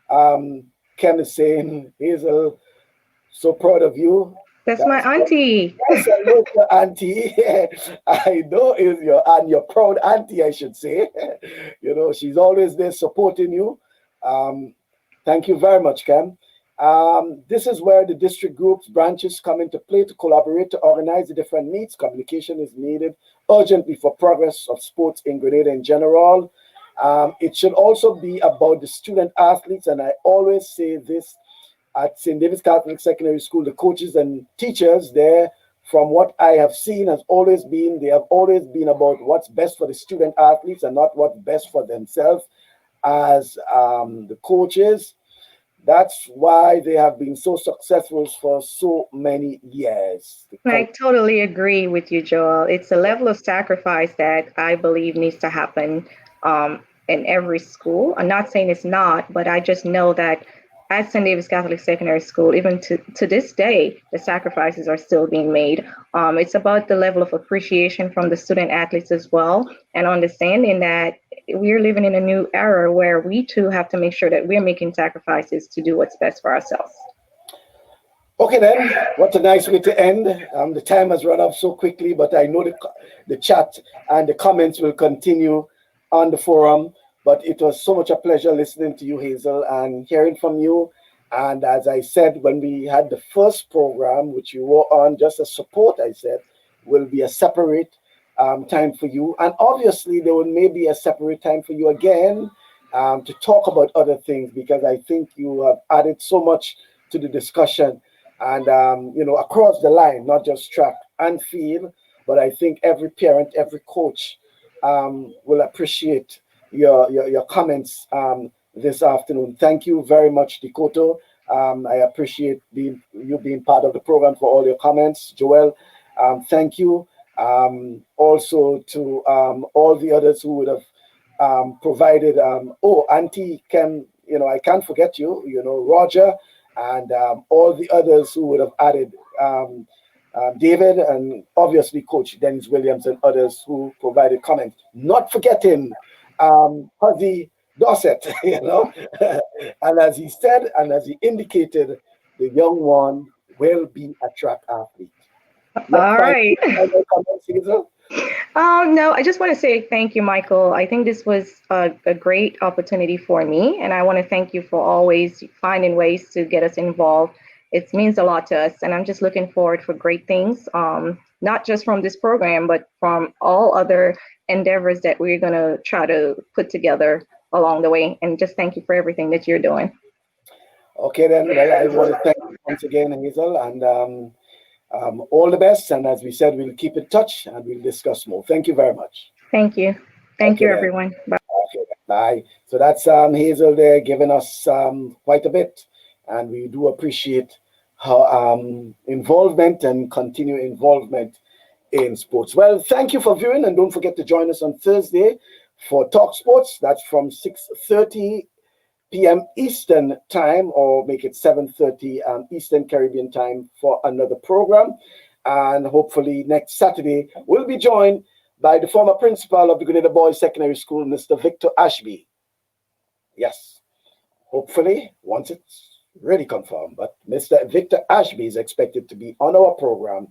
Ken is saying, Hazel, so proud of you. That's my auntie. That's a local auntie. I know is your proud auntie, I should say. She's always there supporting you. Thank you very much, Ken. This is where the district groups, branches come into play to collaborate to organize the different meets. Communication is needed urgently for progress of sports in Grenada in general. It should also be about the student athletes, and I always say this at St. David's Catholic Secondary School, the coaches and teachers there, from what I have seen, they have always been about what's best for the student athletes and not what's best for themselves. As the coaches, That's why they have been so successful for so many years. I totally agree with you, Joel. It's a level of sacrifice that I believe needs to happen in every school. I'm not saying it's not, but I just know that at St. David's Catholic Secondary School, even to this day, the sacrifices are still being made. It's about the level of appreciation from the student athletes as well, and understanding that we're living in a new era where we too have to make sure that we're making sacrifices to do what's best for ourselves. Okay then, what a nice way to end. The time has run up so quickly, but I know the chat and the comments will continue on the forum. But it was so much a pleasure listening to you, Hazel, and hearing from you. And as I said, when we had the first program, which you were on just as support, I said, will be a separate time for you. And obviously, there will maybe a separate time for you again to talk about other things, because I think you have added so much to the discussion. And, across the line, not just track and field, but I think every parent, every coach will appreciate your comments this afternoon. Thank you very much, Dikoto. I appreciate you being part of the program for all your comments. Joel, thank you. Also to all the others who would have provided. Auntie Ken, I can't forget you, Roger, and all the others who would have added, David, and obviously Coach Dennis Williams and others who provided comments. Not forgetting Huzzy Dorset, and as he said, and as he indicated, the young one will be a track athlete. All right. Comments, no, I just want to say thank you, Michael. I think this was a great opportunity for me, and I want to thank you for always finding ways to get us involved. It means a lot to us, and I'm just looking forward for great things, not just from this program, but from all other endeavors that we're going to try to put together along the way. And just thank you for everything that you're doing. Okay, then. Well, I want to thank you once again, Hazel, and all the best. And as we said, we'll keep in touch and we'll discuss more. Thank you very much. Thank you. Thank you, everyone. Bye. Okay, bye. So that's Hazel there giving us quite a bit. And we do appreciate her involvement and continued involvement in sports. Well, thank you for viewing. And don't forget to join us on Thursday for TalkSports. That's from 6:30 p.m. Eastern time, or make it 7:30 Eastern Caribbean time for another program. And hopefully next Saturday, we'll be joined by the former principal of the Grenada Boys Secondary School, Mr. Victor Ashby. Yes, hopefully, once it's really confirmed, but Mr. Victor Ashby is expected to be on our program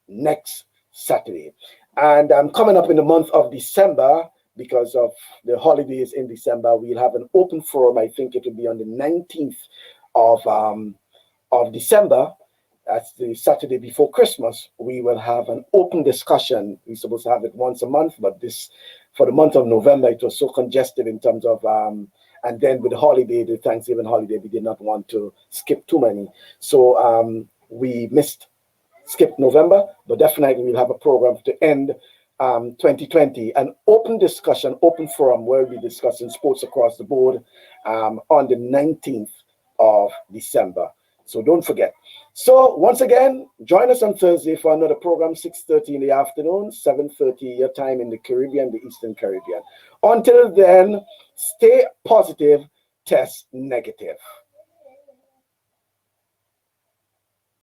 next Saturday. And coming up in the month of December, because of the holidays in December, we'll have an open forum. I think it will be on the 19th of December. That's the Saturday before Christmas. We will have an open discussion. We're supposed to have it once a month, but for the month of November, it was so congested in terms of, and then with the holiday, the Thanksgiving holiday, we did not want to skip too many. So we skipped November, but definitely we'll have a program to end 2020, an open discussion, open forum where we'll be discussing sports across the board on the 19th of December. So don't forget. So once again, join us on Thursday for another program, 6:30 in the afternoon, 7:30 your time in the Caribbean, the Eastern Caribbean. Until then, stay positive, test negative.